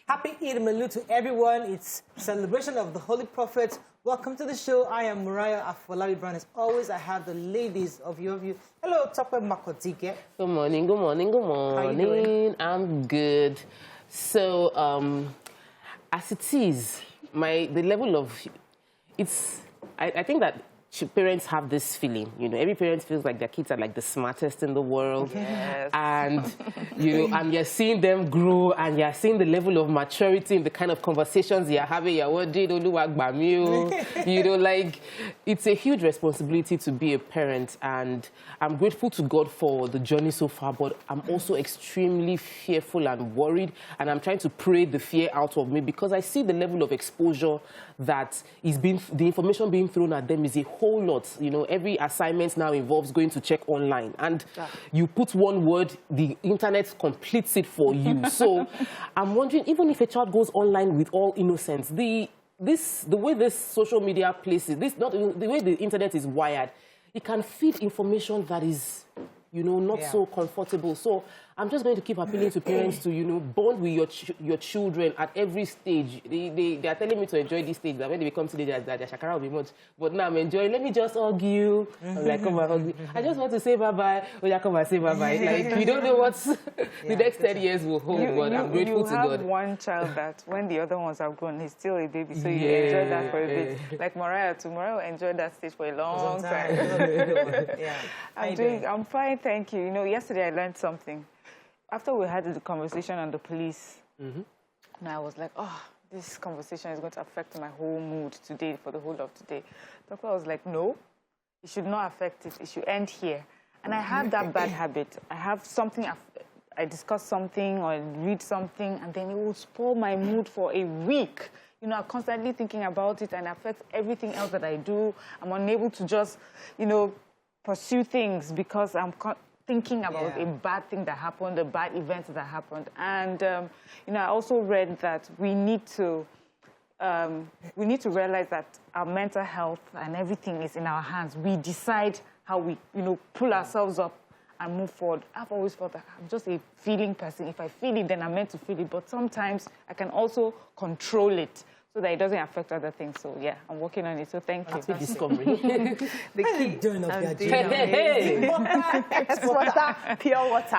Happy Eid al-Maulud to everyone. It's celebration of the Holy Prophet. Welcome to the show. I am Mariah Afolabi Brown. As always, I have the ladies of your view. Hello, Tope Makotike. Good morning, good morning, good morning. How you doing? I'm good. So, as it is, the level of I think that parents have this feeling, every parent feels like their kids are like the smartest in the world. Yes. And, and you're seeing them grow and you're seeing the level of maturity in the kind of conversations you're having. Like, it's a huge responsibility to be a parent, and I'm grateful to God for the journey so far, but I'm also extremely fearful and worried, and I'm trying to pray the fear out of me because I see the level of exposure that the information being thrown at them is a whole lot. Every assignment now involves going to check online, and you put one word, the internet completes it for you. So I'm wondering, even if a child goes online with all innocence, the way this social media places, the way the internet is wired, it can feed information that is, not so comfortable. So I'm just going to keep appealing to parents to, bond with your children at every stage. They are telling me to enjoy this stage, that when they become teenagers, that their shakara will be much. But now I'm enjoying. Let me just hug you. I'm like, come and hug me. I just want to say bye-bye. Oh, yeah, come and say bye-bye. Like, we don't know what the next 10 years will hold, but I'm grateful to God. You have one child that, when the other ones have grown, he's still a baby, so you enjoy that for a bit. Like Mariah, tomorrow, enjoy that stage for a long time. I'm fine, thank you. Yesterday I learned something. After we had the conversation on the police, and I was like, oh, this conversation is going to affect my whole mood today, for the whole of today. Doctor was like, no, it should not affect it. It should end here. And I have that bad habit. I have something, I discuss something or read something, and then it will spoil my mood for a week. I'm constantly thinking about it, and it affects everything else that I do. I'm unable to just, pursue things because I'm thinking about a bad thing that happened, a bad event that happened. And, I also read that we need to realize that our mental health and everything is in our hands. We decide how we, pull ourselves up and move forward. I've always felt that I'm just a feeling person. If I feel it, then I'm meant to feel it. But sometimes I can also control it so that it doesn't affect other things. So, yeah, I'm working on it. So, thank you. That's a discovery. The key doing of your Hey! Water, pure water.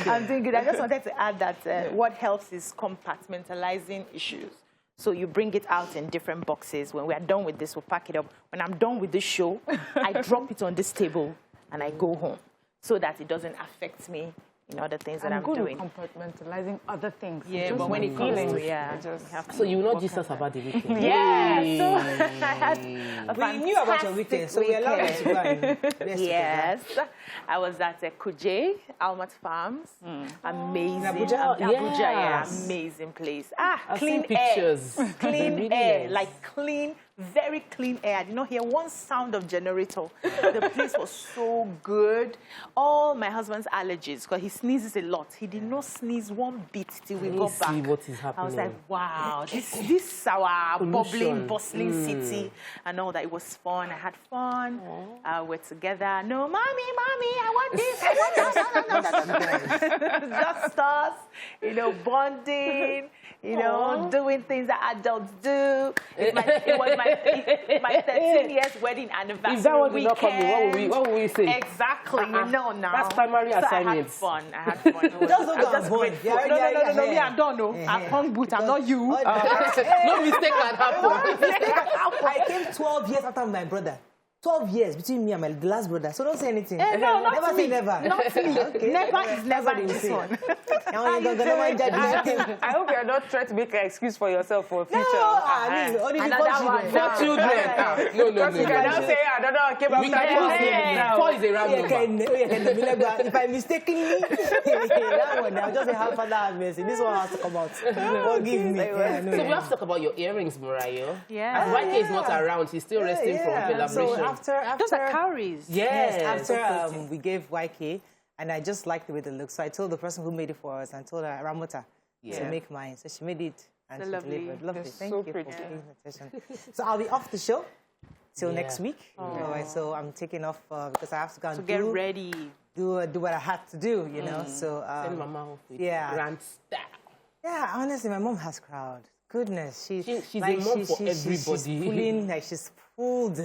I'm doing good. I just wanted to add that what helps is compartmentalizing issues. So you bring it out in different boxes. When we are done with this, we'll pack it up. When I'm done with this show, I drop it on this table and I go home so that it doesn't affect me in other things that I'm doing. I'm good at compartmentalizing other things. Yeah, but when it comes to, so you will not just us about the weekend. Yeah, so I had we knew about your weekend, so we allowed you to go and rest. Yes, I was at Kuje, Almat Farms. Amazing. Abuja? Abuja, yeah, amazing place. Clean pictures. Air. Clean air, like clean, very clean air. I did not hear one sound of generator. The place was so good. All my husband's allergies, because he sneezes a lot. He did not sneeze one bit till we got back. See what is happening. I was like, wow, this is our bubbling, bustling city and all that. It was fun. I had fun. We're together. No, mommy, I want this. I want that. No. Just us, bonding. Doing things that adults do. It was my 13 years wedding anniversary. If that one did not come in, what will we say? Exactly, now. That's primary assignments. I had fun. Just don't go and bond. No, me, I don't know. I'm hung boot, I'm not you. No mistake can happen. I came 12 years after my brother. 12 years between me and the last brother. So don't say anything. No, not never me. say never. Not me. Okay. Never is never in this one. I hope you're not trying to make an excuse for yourself for future. No, I mean, only Another for one. children. No. You cannot say, I don't know, I came We can four is a round number. If I mistakenly, that one, I'll just say, how far that mercy. This one has to come out. Forgive me. So we have to talk about your earrings, Mariah. Yeah. And YK is not around. He's still resting from celebration. So after Those are cowries. Yes, after we gave YK, and I just liked the way it looked. So I told the person who made it for us, and told her, Ramota, to make mine. So she made it, and she delivered. Lovely. Thank you for paying attention. So I'll be off the show till next week. So I'm taking off because I have to go and get ready. do what I had to do, you know. So send Mama off with yeah, grand style. Yeah, honestly, my mom has crowd. Goodness, she's like, a mom for everybody. She's pulling, like she's pulled.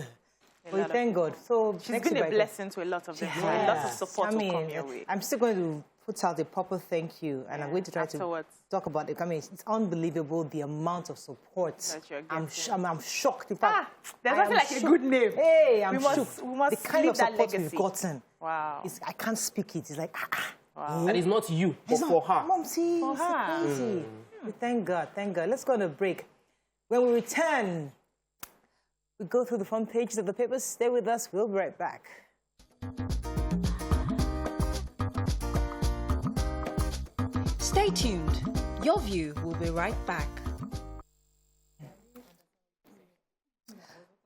Well, thank God. So she's been a blessing to a lot of them. Yeah. A lot of support will come your way. I'm still going to put out a proper thank you, and I'm going to try to talk about it. I mean, it's unbelievable the amount of support. I'm shocked. In fact, there's nothing like a good name. Hey, I'm shocked. We must the kind of support legacy. we've gotten. Wow. I can't speak it. It's like, Wow. And it's not you, but for her. Mom, see, it's crazy. Thank God, thank God. Let's go on a break. When we return, we go through the front pages of the papers. Stay with us. We'll be right back. Stay tuned. Your View will be right back.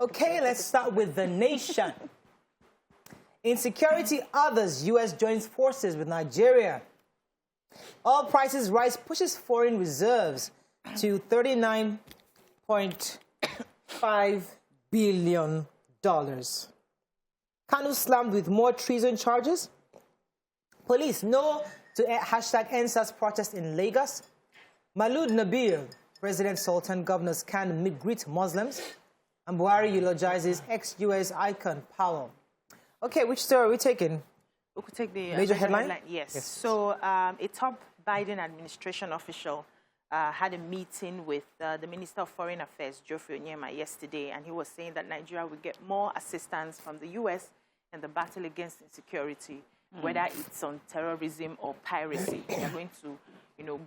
Okay, let's start with The Nation. Insecurity others. U.S. joins forces with Nigeria. Oil prices rise pushes foreign reserves to $39.5 billion. Kanu slammed with more treason charges. Police no to hashtag NSAS protest in Lagos. Maulud Nabil, President Sultan Governors can greet Muslims. And Buhari eulogizes ex-US icon Powell. Okay, which story are we taking? We could take the major headline? Yes. So a top Biden administration official had a meeting with the Minister of Foreign Affairs, Geoffrey Onyema, yesterday, and he was saying that Nigeria will get more assistance from the U.S. in the battle against insecurity, whether it's on terrorism or piracy. They are going to,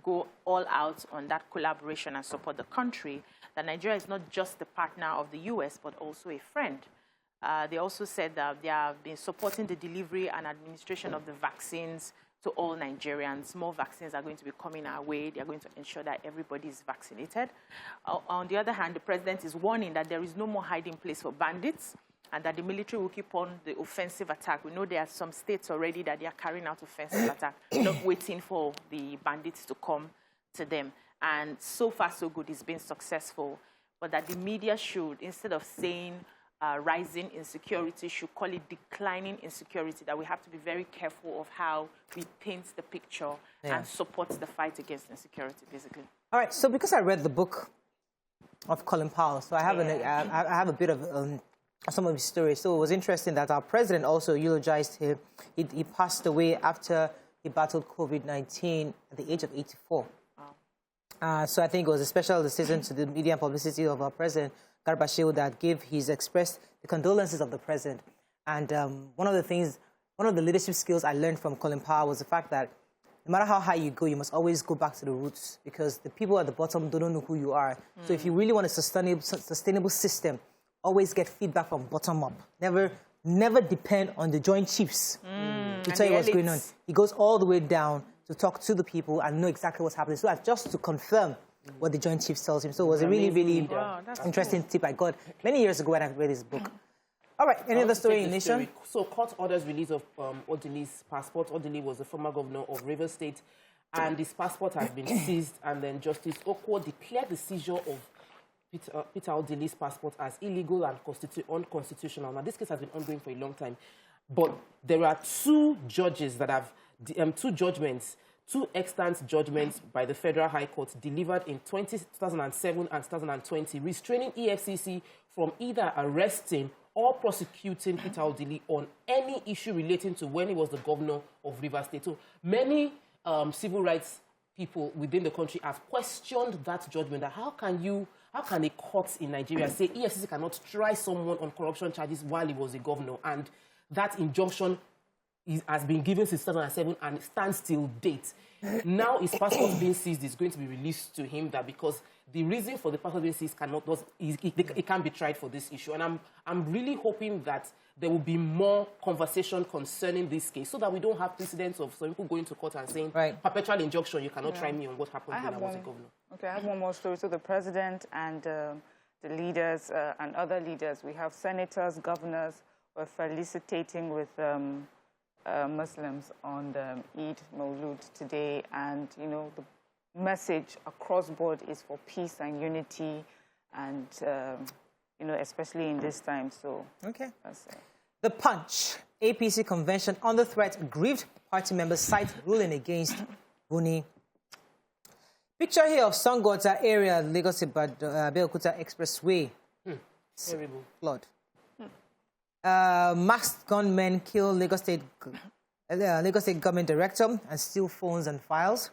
go all out on that collaboration and support the country. That Nigeria is not just the partner of the U.S., but also a friend. They also said that they have been supporting the delivery and administration of the vaccines to all Nigerians. More vaccines are going to be coming our way. They are going to ensure that everybody is vaccinated. On the other hand, the president is warning that there is no more hiding place for bandits and that the military will keep on the offensive attack. We know there are some states already that they are carrying out offensive attack, not waiting for the bandits to come to them. And so far, so good, it's been successful. But that the media should, instead of saying rising insecurity, should call it declining insecurity, that we have to be very careful of how we paint the picture and support the fight against insecurity, basically. All right, so because I read the book of Colin Powell, so I have, I have a bit of some of his stories. So it was interesting that our president also eulogized him. He passed away after he battled COVID-19 at the age of 84. So I think it was a special decision to the media and publicity of our president, Garba Shehu, that expressed the condolences of the president. And one of the leadership skills I learned from Colin Powell was the fact that no matter how high you go, you must always go back to the roots, because the people at the bottom don't know who you are. So if you really want a sustainable system, always get feedback from bottom up. Never depend on the Joint Chiefs to tell you what's going on. He goes all the way down to talk to the people and know exactly what's happening. So that's just to confirm what the Joint Chiefs tells him. So it was a really, really interesting tip I got many years ago when I read this book. All right, any other story in the nation? So court orders release of Odili's passport. Odili was the former governor of Rivers State, and his passport has been seized, and then Justice Okwo declared the seizure of Peter Odili's passport as illegal and unconstitutional. Now, this case has been ongoing for a long time, but there are two judges that have two extant judgments by the Federal High Court delivered in 2007 and 2020, restraining EFCC from either arresting or prosecuting Peter Odili on any issue relating to when he was the governor of Rivers State. So many civil rights people within the country have questioned that judgment. That how can a court in Nigeria say EFCC cannot try someone on corruption charges while he was a governor? And that injunction has been given since 2007 and stands till date. Now his passport being seized is going to be released to him, that because the reason for the passport being seized it can't be tried for this issue. And I'm really hoping that there will be more conversation concerning this case, so that we don't have precedents of some people going to court and saying, perpetual injunction, you cannot try me on what happened when I was a governor. Okay, I have one more story. So the president and the leaders and other leaders, we have senators, governors, were felicitating with Muslims on the Eid Maulud today, and the message across board is for peace and unity, and especially in this time. So okay, that's it. The Punch. APC convention under threat. Grieved party members cite ruling against Buni. Picture here of Sangota area, Lagos-Abeokuta Expressway. Terrible. Flood. Masked gunmen kill Lagos State government director and steal phones and files.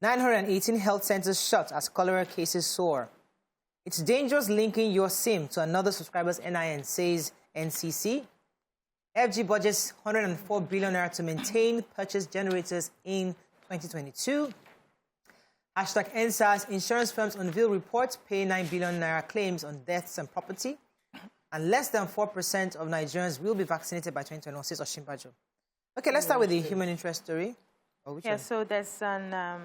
918 health centers shut as cholera cases soar. It's dangerous linking your SIM to another subscriber's NIN, says NCC. FG budgets 104 billion naira to maintain purchase generators in 2022. Hashtag NSAS, insurance firms unveil reports, pay 9 billion naira claims on deaths and property. And less than 4% of Nigerians will be vaccinated by 2021, says Oshimbajo. Okay, let's start with the human interest story. So there's a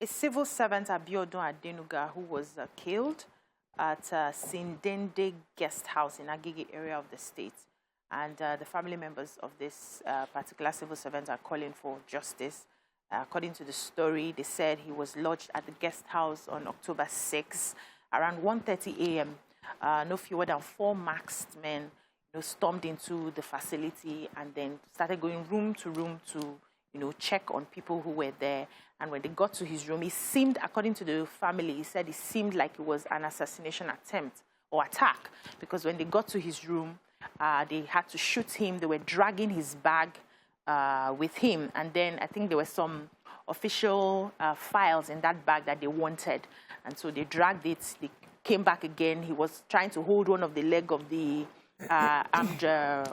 civil servant, Abiodun Adenuga, who was killed at Sindende Guest House in Agege area of the state. And the family members of this particular civil servant are calling for justice. According to the story, they said he was lodged at the guest house on October 6 around 1:30 a.m. No fewer than 4 masked men stormed into the facility and then started going room to room to check on people who were there. And when they got to his room, it seemed, according to the family, he said it seemed like it was an assassination attempt or attack, because when they got to his room, they had to shoot him. They were dragging his bag with him. And then I think there were some official files in that bag that they wanted. And so they dragged it. They came back again. He was trying to hold one of the leg of the armed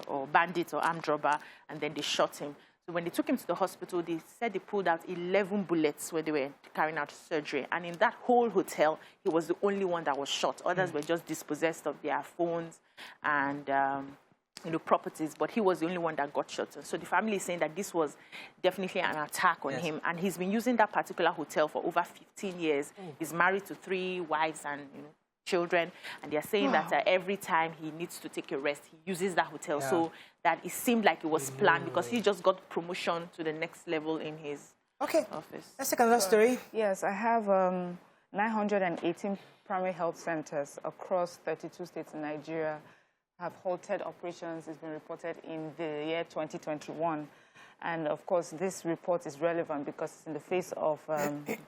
or bandit or armed robber, and then they shot him. So when they took him to the hospital, they said they pulled out 11 bullets where they were carrying out surgery. And in that whole hotel, he was the only one that was shot. Others were just dispossessed of their phones and properties, but he was the only one that got shot. And so the family is saying that this was definitely an attack on him. And he's been using that particular hotel for over 15 years. He's married to 3 wives and children, and they're saying that every time he needs to take a rest, he uses that hotel. So that it seemed like it was planned, because he just got promotion to the next level in his office. Let's take another story. Yes, I have 918 primary health centers across 32 states in Nigeria have halted operations. It's been reported in the year 2021. And of course, this report is relevant because it's in the face of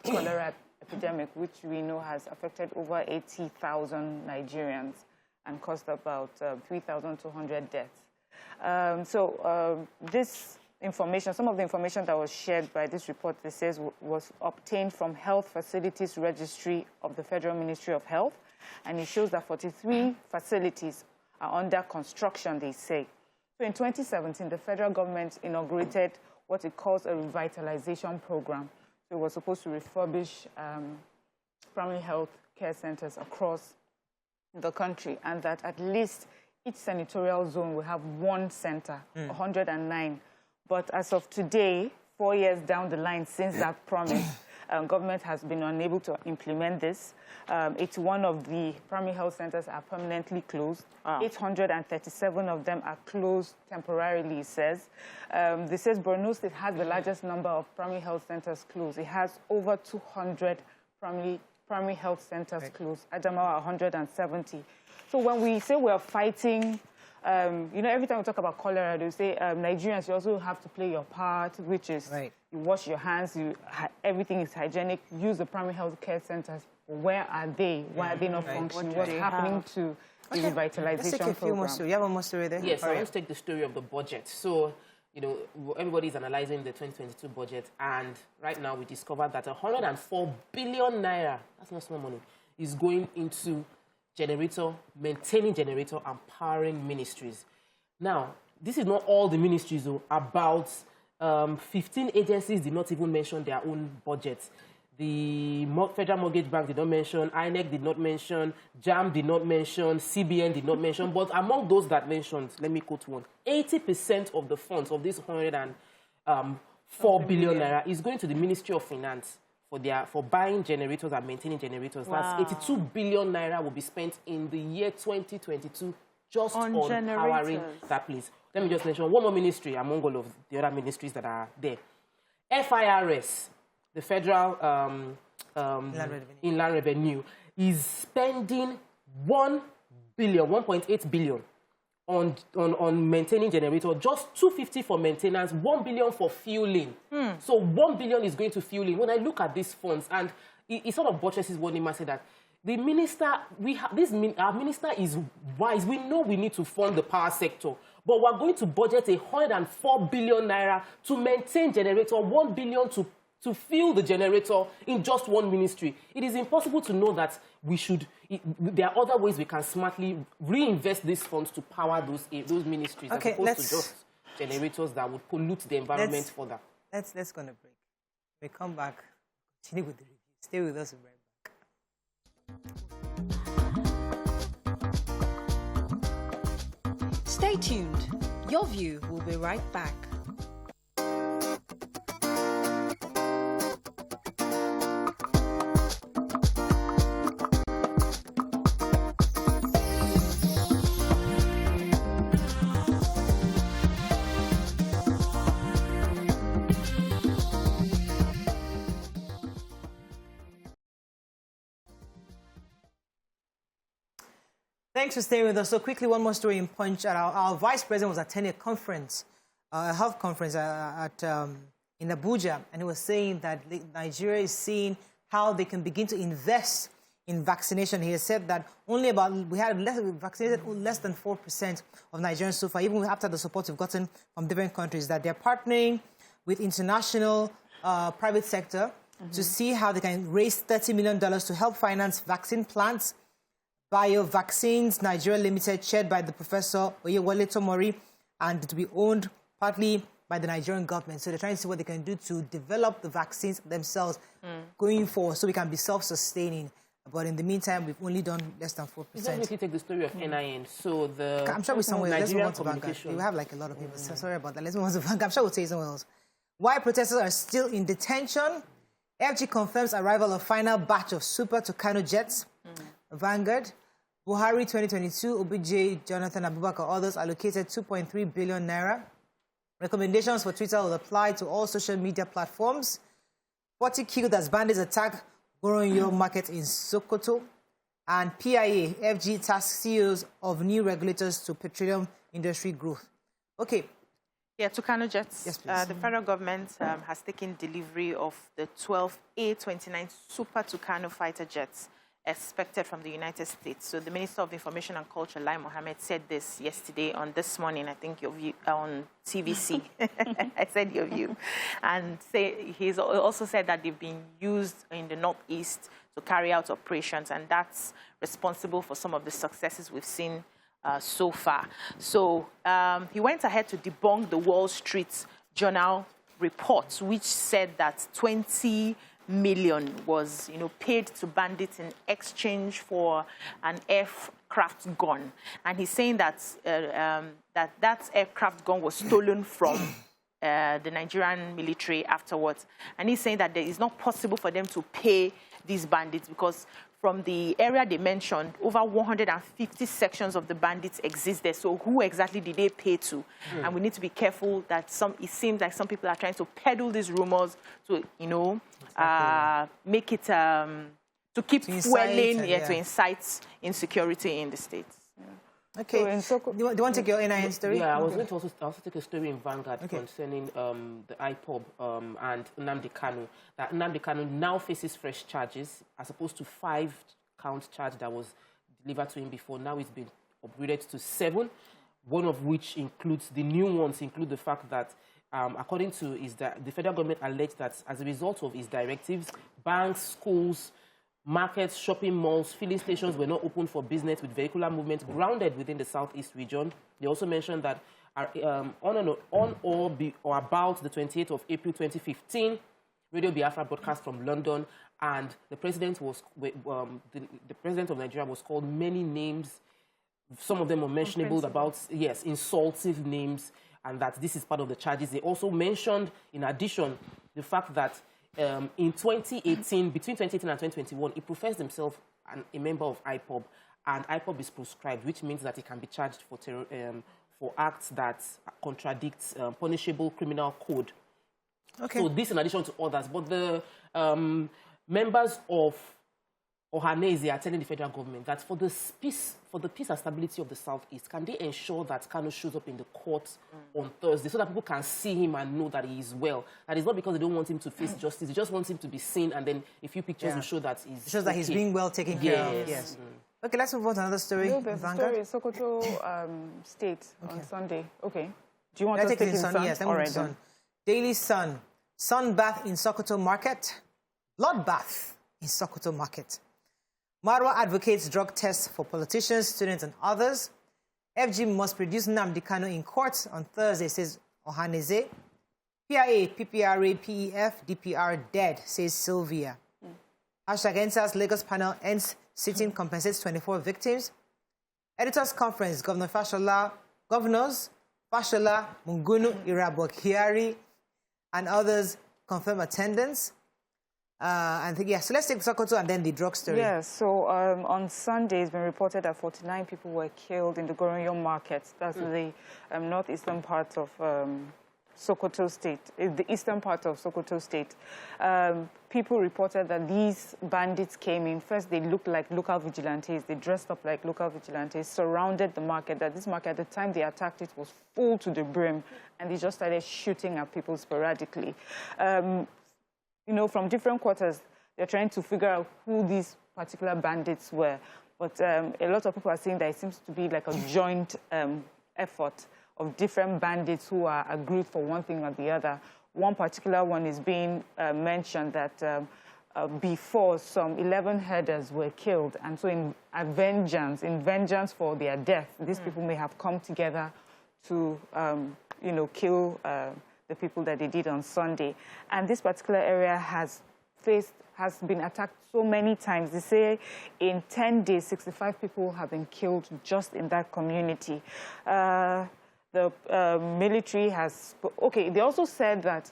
cholera epidemic, which we know has affected over 80,000 Nigerians and caused about 3,200 deaths. This information, some of the information that was shared by this report, it says was obtained from Health Facilities Registry of the Federal Ministry of Health, and it shows that 43 facilities are under construction, they say. So in 2017, the federal government inaugurated what it calls a revitalization program. So it was supposed to refurbish primary health care centers across the country, and that at least each senatorial zone will have 1 center, 109. But as of today, 4 years down the line since that promise, government has been unable to implement this. 81 of the primary health centers are permanently closed. 837 of them are closed temporarily, it says. This says Borno State has the largest number of primary health centers closed. It has over 200 primary health centers closed. Adamawa, 170. So when we say we're fighting, every time we talk about cholera, they say, Nigerians, you also have to play your part, which is you wash your hands, everything is hygienic, use the primary health care centers. Where are they? Why are they not functioning? What's happening to the revitalization Let's take a few more stories. You have one more story there? Yes, let's take the story of the budget. So, everybody's analyzing the 2022 budget, and right now we discovered that 104 billion naira, that's not small money, is going into maintaining generator and powering ministries. Now, this is not all the ministries, though. About 15 agencies did not even mention their own budgets. The Federal Mortgage Bank did not mention, INEC did not mention, JAM did not mention, CBN did not mention, but among those that mentioned, let me quote one, 80% of the funds of this 104 billion naira is going to the Ministry of Finance for buying generators and maintaining generators. Wow. That's 82 billion naira will be spent in the year 2022 just on powering that place. Let me just mention one more ministry among all of the other ministries that are there. FIRS, the Federal Inland Revenue, is spending 1.8 billion on maintaining generator, just 250 for maintenance, 1 billion for fueling. So 1 billion is going to fueling. When I look at these funds, and it sort of buttresses what Nima said, that the minister, our minister is wise. We know we need to fund the power sector, but we're going to budget 104 billion naira to maintain generator, 1 billion to fuel the generator in just one ministry. It is impossible to know that there are other ways we can smartly reinvest these funds to power those ministries, as opposed to just generators that would pollute the environment further. Let's go on a break. We come back, continue with the review. Stay with us, we'll be right back. Stay tuned. Your View will be right back. Thanks for staying with us. So quickly, one more story in Punch. Our vice president was attending a conference, a health conference in Abuja, and he was saying that Nigeria is seeing how they can begin to invest in vaccination. He has said that we had vaccinated less than 4% of Nigerians so far, even after the support we've gotten from different countries, that they're partnering with international private sector to see how they can raise $30 million to help finance vaccine plants. BioVaccines Nigeria Limited, chaired by the Professor Oyewole Tomori, and to be owned partly by the Nigerian government. So they're trying to see what they can do to develop the vaccines themselves going forward so we can be self-sustaining. But in the meantime, we've only done less than 4%. Let me take the story of NIN. So I'm sure with somewhere else. Let's move on to Vanguard. We have like a lot of people. So sorry about that. Let's move on to Vanguard. I'm sure we'll say somewhere else. Why protesters are still in detention? FG confirms arrival of final batch of Super Tucano jets. Vanguard. Buhari 2022, OBJ, Jonathan Abubakar, others allocated 2.3 billion naira. Recommendations for Twitter will apply to all social media platforms. 40 killed as bandits attack Goroyo market in Sokoto. And PIA, FG task CEOs of new regulators to petroleum industry growth. Okay. Yeah, Tucano jets. Yes, please. The federal government has taken delivery of the 12 A-29 Super Tucano fighter jets expected from the United States. So the Minister of Information and Culture, Lai Mohammed, said this yesterday on This Morning, I think your view, on TVC. I said your view. And he's also said that they've been used in the Northeast to carry out operations, and that's responsible for some of the successes we've seen so far. So he went ahead to debunk the Wall Street Journal report, which said that 20 million was, paid to bandits in exchange for an aircraft gun. And he's saying that that aircraft gun was stolen from the Nigerian military afterwards. And he's saying that it is not possible for them to pay these bandits because from the area they mentioned, over 150 sections of the bandits exist there. So who exactly did they pay to? And we need to be careful that it seems like some people are trying to peddle these rumors to, make it, to keep fueling, to incite insecurity in the states. Yeah. Okay. So do you want to take your NIN story? Yeah, I was going to also take a story in Vanguard concerning the IPOB and Nnamdi Kanu. That Nnamdi Kanu now faces fresh charges as opposed to 5-count charge that was delivered to him before. Now it's been upgraded to 7, one of which includes, the new ones include the fact that according to the federal government alleged that as a result of his directives, banks, schools, markets, shopping malls, filling stations were not open for business with vehicular movement grounded within the Southeast region. They also mentioned that on or about the 28th of April 2015, Radio Biafra broadcast from London, and the president the president of Nigeria was called many names. Some of them were mentionable about, insultive names, and that this is part of the charges. They also mentioned, in addition, the fact that in 2018, between 2018 and 2021, he professed himself a member of IPOB, and IPOB is proscribed, which means that he can be charged for acts that contradict punishable criminal code. Okay. So this in addition to others, but the members of Ohanese are telling the federal government that for the peace and stability of the Southeast, can they ensure that Kanu shows up in the court on Thursday so that people can see him and know that he is well? And it's not because they don't want him to face justice, they just want him to be seen, and then a few pictures will show that he's shows that he's being well taken care of. Yes. Okay, let's move on to another story. No, there's a story, Sokoto State on Sunday. Okay. Do you want to take it in Sun? Yes, all right, Sun. Daily Sun. Sun bath in Sokoto market. Bloodbath in Sokoto market. Marwa advocates drug tests for politicians, students, and others. FG must produce Nnamdi Kanu in court on Thursday, says Ohanese. PIA, PPRA, PEF, DPR dead, says Sylvia. #NSAS Lagos panel ends sitting, compensates 24 victims. Editors Conference, Governors Fashola, Mungunu, Irabo, Kiari, and others confirm attendance. So let's take Sokoto and then the drug story. Yes, so on Sunday, it's been reported that 49 people were killed in the Goroyo market. That's the northeastern part of Sokoto State, the eastern part of Sokoto State. People reported that these bandits came in. First, they looked like local vigilantes. They dressed up like local vigilantes, surrounded the market. That this market, at the time they attacked it, was full to the brim, and they just started shooting at people sporadically. From different quarters, they're trying to figure out who these particular bandits were. But a lot of people are saying that it seems to be like a joint effort of different bandits who are agreed for one thing or the other. One particular one is being mentioned that before some 11 herders were killed. And so in vengeance for their death, these people may have come together to, kill the people that they did on Sunday. And this particular area has been attacked so many times. They say in 10 days, 65 people have been killed just in that community. The military has... they also said that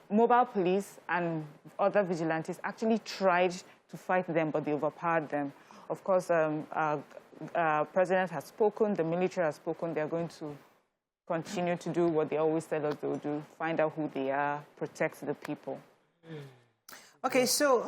mobile police and other vigilantes actually tried to fight them, but they overpowered them. Of course, President has spoken, the military has spoken. They're going to continue to do what they always tell us they will do, find out who they are, protect the people. Okay, so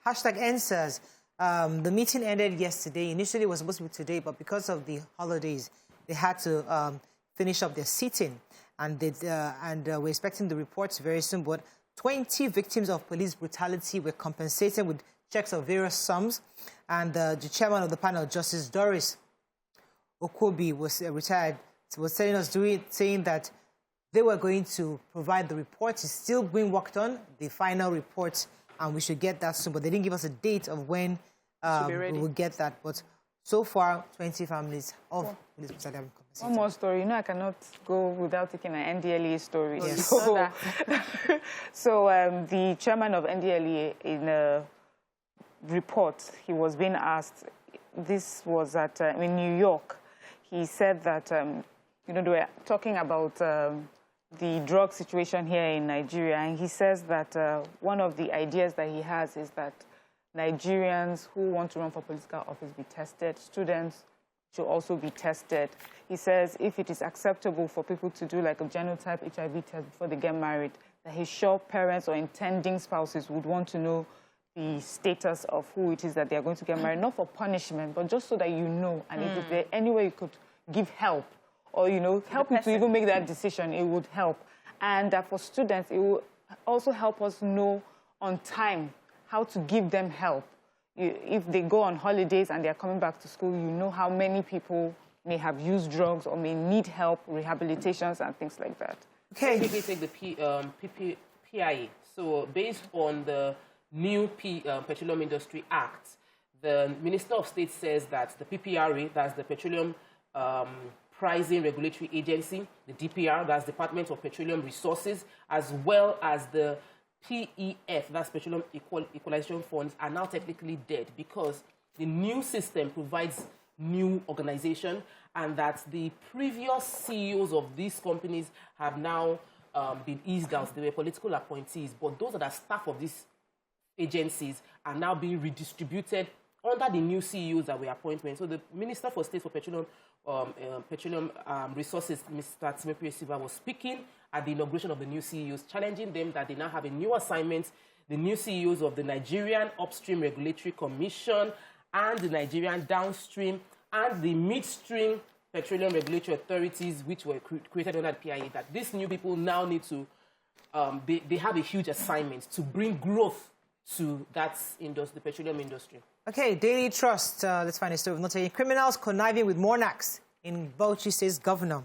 #NSAS. The meeting ended yesterday. Initially, it was supposed to be today, but because of the holidays, they had to finish up their sitting. And we're expecting the reports very soon. But 20 victims of police brutality were compensated with checks of various sums. And the chairman of the panel, Justice Doris Okobi, was retired, was telling us, saying that they were going to provide the report. It's still being worked on, the final report, and we should get that soon. But they didn't give us a date of when we will get that. But so far, 20 families of police brutality have been compensated. One more story. I cannot go without taking an NDLEA story. Yes. So the chairman of NDLEA, in a report, he was being asked, this was in New York, he said that, they were talking about the drug situation here in Nigeria, and he says that one of the ideas that he has is that Nigerians who want to run for political office be tested, students should also be tested. He says if it is acceptable for people to do like a genotype HIV test before they get married, that he's sure parents or intending spouses would want to know the status of who it is that they are going to get married, not for punishment, but just so that you know. And if there any way you could give help, or, help you to even make that decision, it would help. And for students, it will also help us know on time how to give them help. If they go on holidays and they're coming back to school, you know how many people may have used drugs or may need help, rehabilitations and things like that. Okay. Let me take the PIA. So based on the new Petroleum Industry Act, the Minister of State says that the PPRA, that's the Petroleum Pricing Regulatory Agency, the DPR, that's Department of Petroleum Resources, as well as the PEF, that's Petroleum Equalization Funds, are now technically dead because the new system provides new organization, and that the previous CEOs of these companies have now been eased out. They were political appointees, but those that are staff of these agencies are now being redistributed under the new CEOs that were appointed. So the Minister for State for Petroleum Resources, Mr. Timothy Silva, was speaking at the inauguration of the new CEOs, challenging them that they now have a new assignment. the new CEOs of the Nigerian Upstream Regulatory Commission and the Nigerian Downstream and the Midstream Petroleum Regulatory Authorities, which were created under the PIA, that these new people now need to, they have a huge assignment to bring growth to that industry, the petroleum industry. Okay, Daily Trust. Let's find a story of not criminals conniving with monarchs in Bauchi State's governor.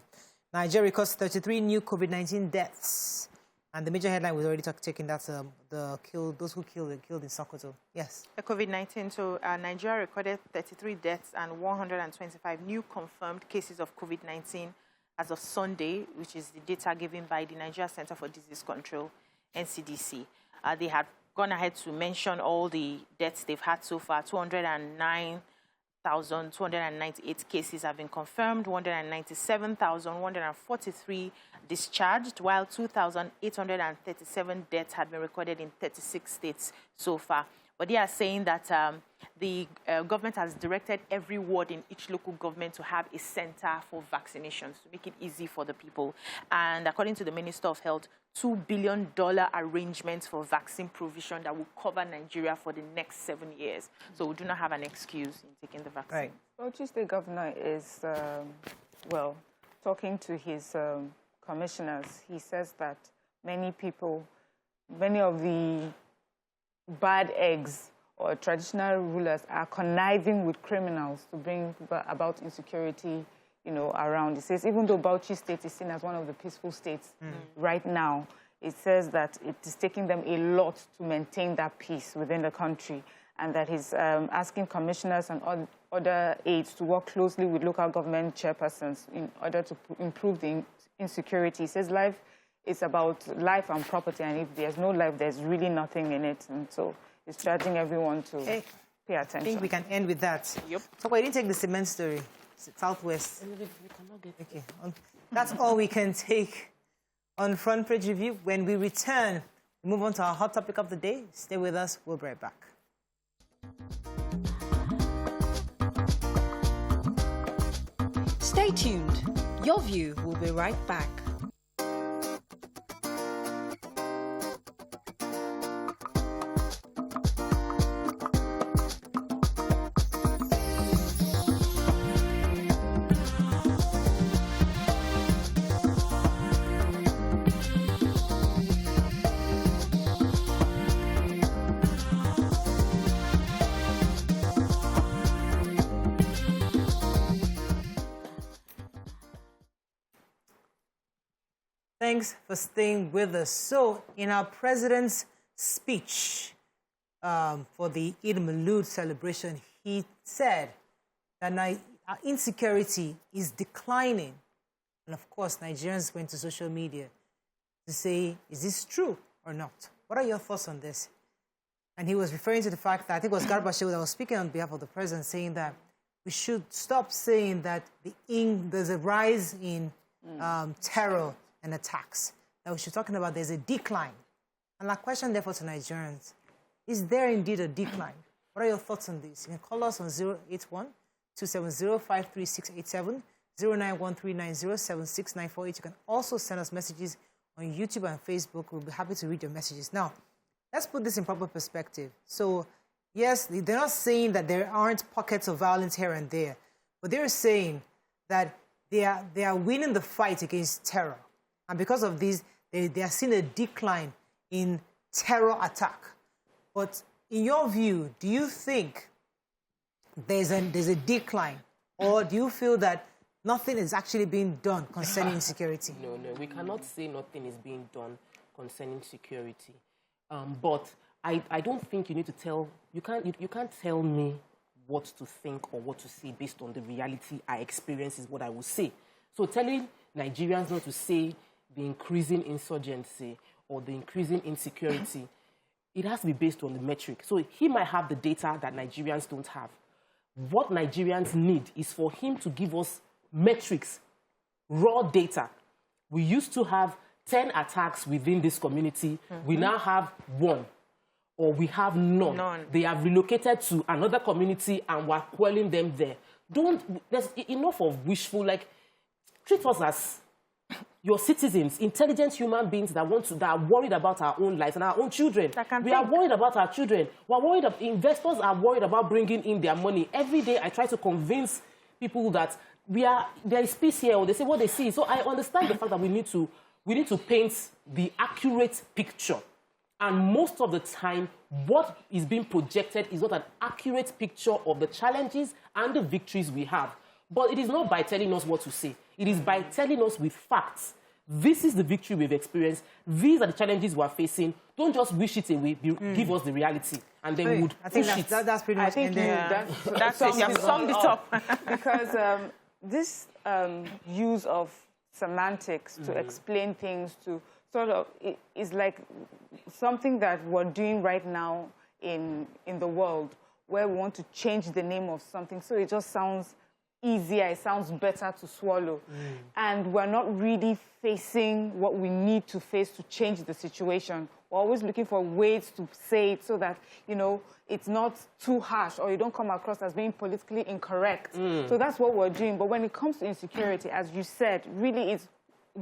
Nigeria records 33 new COVID-19 deaths. And the major headline was already taken, that's those who killed in Sokoto. Yes. The COVID-19, so Nigeria recorded 33 deaths and 125 new confirmed cases of COVID-19 as of Sunday, which is the data given by the Nigeria Center for Disease Control, NCDC. They had gone ahead to mention all the deaths they've had so far. 209,298 cases have been confirmed, 197,143 discharged, while 2,837 deaths have been recorded in 36 states so far. But they are saying that the government has directed every ward in each local government to have a center for vaccinations to make it easy for the people. And according to the Minister of Health, $2 billion arrangements for vaccine provision that will cover Nigeria for the next 7 years. So we do not have an excuse in taking the vaccine. Right. Bauchi State Governor is, talking to his commissioners. He says that many of the bad eggs or traditional rulers are conniving with criminals to bring about insecurity, around. It says even though Bauchi State is seen as one of the peaceful states right now, it says that it is taking them a lot to maintain that peace within the country, and that he's asking commissioners and other aides to work closely with local government chairpersons in order to improve the insecurity. He says life is about life and property, and if there's no life, there's really nothing in it. And so he's charging everyone to pay attention. I think we can end with that. Yep. So why didn't take the cement story? Southwest. Okay. That's all we can take on Front Page Review. When we return, we move on to our hot topic of the day. Stay with us. We'll be right back. Stay tuned. Your View will be right back. Thanks for staying with us. So, in our president's speech for the Eid al-Maulud celebration, he said that our insecurity is declining. And of course, Nigerians went to social media to say, is this true or not? What are your thoughts on this? And he was referring to the fact that I think it was Garba Shehu that was speaking on behalf of the president, saying that we should stop saying that there's a rise in terror and attacks. That we should be talking about there's a decline. And my question, therefore, to Nigerians, is there indeed a decline? What are your thoughts on this? You can call us on 081-270-53687, 091-390-7694. You can also send us messages on YouTube and Facebook. We'll be happy to read your messages. Now, let's put this in proper perspective. So, yes, they're not saying that there aren't pockets of violence here and there, but they're saying that they are winning the fight against terror. And because of this, they are seeing a decline in terror attack. But in your view, do you think there's a decline? Or do you feel that nothing is actually being done concerning security? No, we cannot say nothing is being done concerning security. But I don't think you need to tell, you can't tell me what to think or what to say based on the reality I experience is what I will say. So telling Nigerians not to say the increasing insurgency or the increasing insecurity, it has to be based on the metric. So he might have the data that Nigerians don't have. What Nigerians need is for him to give us metrics, raw data. We used to have 10 attacks within this community. We now have 1. Or we have none. They have relocated to another community and we're quelling them there. There's enough of wishful, treat us as your citizens, intelligent human beings that are worried about our own lives and our own children. We are worried about our children. We're worried investors are worried about bringing in their money. Every day I try to convince people that there is peace here, or they say what they see. So I understand the fact that we need to paint the accurate picture. And most of the time, what is being projected is not an accurate picture of the challenges and the victories we have. But it is not by telling us what to say. It is by telling us with facts. This is the victory we've experienced. These are the challenges we're facing. Don't just wish it away. Give us the reality. And then we'll push it. That's pretty much I think that's it. You have summed it up. Because this use of semantics to explain things, to sort of, is like something that we're doing right now in the world, where we want to change the name of something. So it just sounds easier, it sounds better to swallow. And we're not really facing what we need to face to change the situation. We're always looking for ways to say it so that, you know, it's not too harsh or you don't come across as being politically incorrect. So that's what we're doing. But when it comes to insecurity, as you said, really it's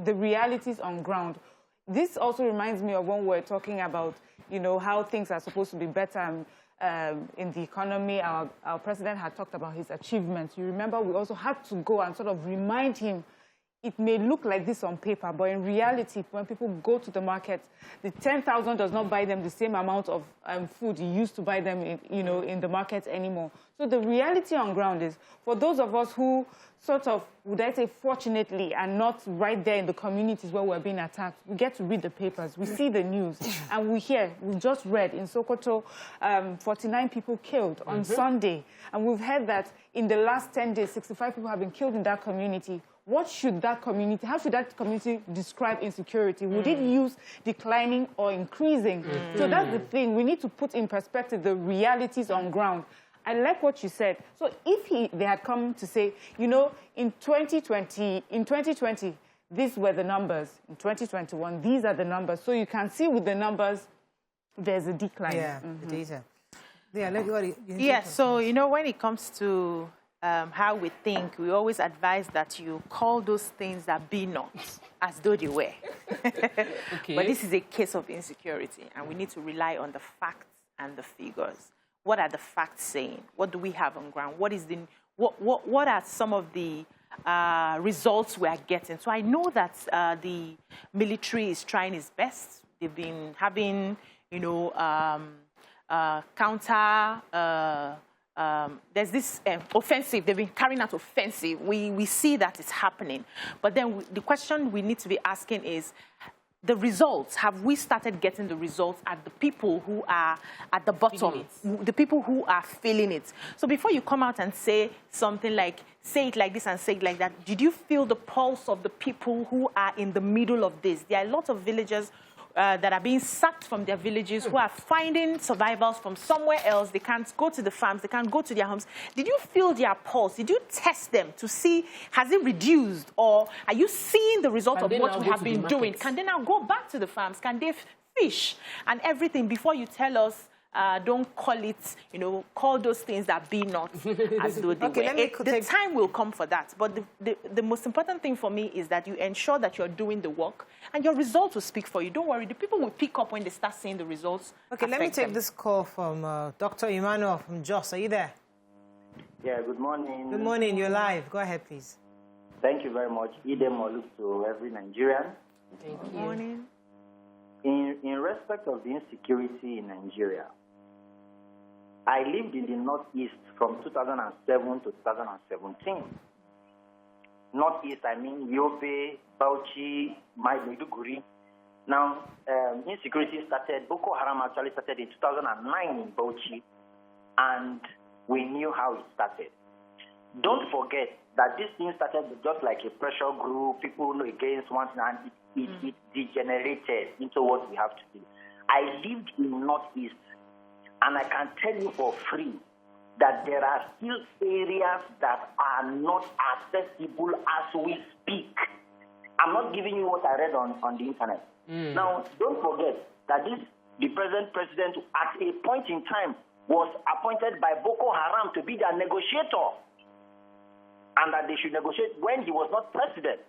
the realities on ground. This also reminds me of when we're talking about, you know, how things are supposed to be better in the economy. Our president had talked about his achievements. You remember we also had to go and sort of remind him, it may look like this on paper, but in reality, when people go to the market, the 10,000 does not buy them the same amount of food you used to buy them in the market anymore. So the reality on ground is, for those of us who sort of, would I say, fortunately, are not right there in the communities where we're being attacked, we get to read the papers, we see the news, and we just read in Sokoto, 49 people killed on Sunday. And we've heard that in the last 10 days, 65 people have been killed in that community. What should that community, how should that community describe insecurity? Would it use declining or increasing? So that's the thing. We need to put in perspective the realities on ground. I like what you said. So if they had come to say, you know, in 2020, these were the numbers. In 2021, these are the numbers. So you can see with the numbers, there's a decline. Yeah, the data. Yeah, so, you know, when it comes to how we think, we always advise that you call those things that be not as though they were. Okay. But this is a case of insecurity, and we need to rely on the facts and the figures. What are the facts saying? What do we have on ground? What are some of the results we are getting? So I know that the military is trying its best. They've been having, you know, there's this offensive. They've been carrying out offensive. We see that it's happening. But then the question we need to be asking is, the results, have we started getting the results at the people who are at the bottom, the people who are feeling it? So before you come out and say something like, say it like this and say it like that, did you feel the pulse of the people who are in the middle of this? There are a lot of villagers that are being sacked from their villages, who are finding survivors from somewhere else. They can't go to the farms. They can't go to their homes. Did you feel their pulse? Did you test them to see, has it reduced? Or are you seeing the result of what we have been doing? Can they now go back to the farms? Can they fish and everything before you tell us, don't call it, you know, call those things that be not as though they were. The time will come for that. But the most important thing for me is that you ensure that you're doing the work and your results will speak for you. Don't worry. The people will pick up when they start seeing the results. Okay, let me take this call from Dr. Emmanuel from Jos. Are you there? Yeah, good morning. Good morning. You're live. Go ahead, please. Thank you very much. Idem Oluk to every Nigerian. Thank you. Good morning. In respect of the insecurity in Nigeria, I lived in the Northeast from 2007 to 2017. Northeast, I mean Yobe, Bauchi, Maiduguri. Now, insecurity started, Boko Haram actually started in 2009 in Bauchi, and we knew how it started. Don't forget that this thing started just like a pressure group, people against one another, and it degenerated into what we have today. I lived in Northeast, and I can tell you for free that there are still areas that are not accessible as we speak. I'm not giving you what I read on the internet. Now, don't forget that the present president at a point in time was appointed by Boko Haram to be their negotiator, and that they should negotiate when he was not president.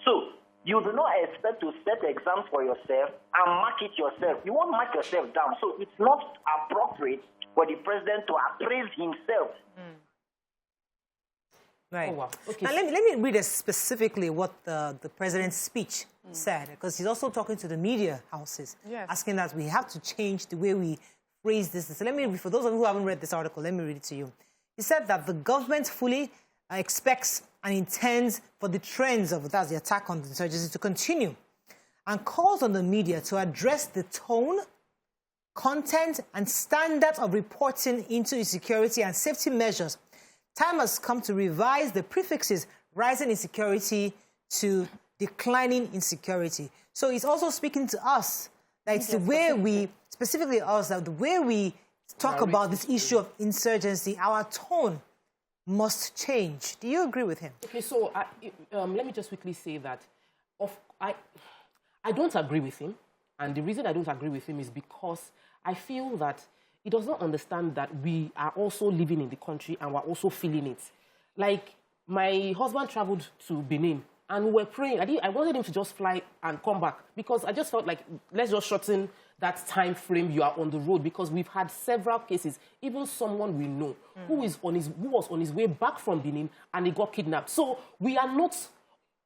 So You do not expect to set exams for yourself and mark it yourself. You won't mark yourself down. So it's not appropriate for the president to appraise himself. Right. Oh, wow. Okay. Now, let me read specifically what the president's speech said, because he's also talking to the media houses, asking that we have to change the way we phrase this. So let me, for those of you who haven't read this article, let me read it to you. He said that the government fully expects and intends for the trends of that's the attack on the insurgency to continue, and calls on the media to address the tone, content, and standards of reporting into insecurity and safety measures. Time has come to revise the prefixes rising insecurity to declining insecurity. So he's also speaking to us that it's the way we, specifically us, that the way we talk about this issue of insurgency, our tone must change. Do you agree with him? Okay, so let me just quickly say that I don't agree with him. And the reason I don't agree with him is because I feel that he does not understand that we are also living in the country and we're also feeling it. Like, my husband traveled to Benin and we were praying. I wanted him to just fly and come back because I just felt like, let's just shorten that time frame you are on the road, because we've had several cases, even someone we know who was on his way back from Benin and he got kidnapped. So we are not,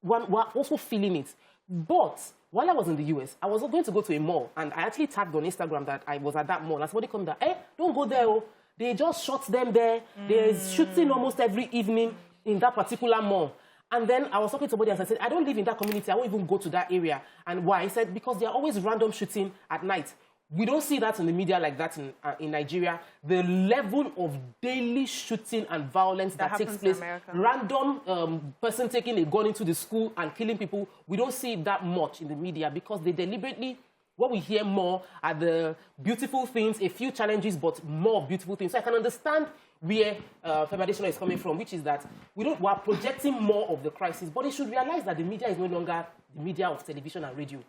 we're also feeling it. But while I was in the US, I was going to go to a mall, and I actually tagged on Instagram that I was at that mall. And somebody come there, hey, don't go there, oh. They just shot them there. There's shooting almost every evening in that particular mall. And then I was talking to somebody else, I said, I don't live in that community, I won't even go to that area. And why? He said, because there are always random shooting at night. We don't see that in the media like that in Nigeria. The level of daily shooting and violence that takes place, random person taking a gun into the school and killing people, we don't see that much in the media because they deliberately, what we hear more are the beautiful things, a few challenges, but more beautiful things. So I can understand where Federation is coming from, which is that we are projecting more of the crisis, but they should realize that the media is no longer the media of television and radio.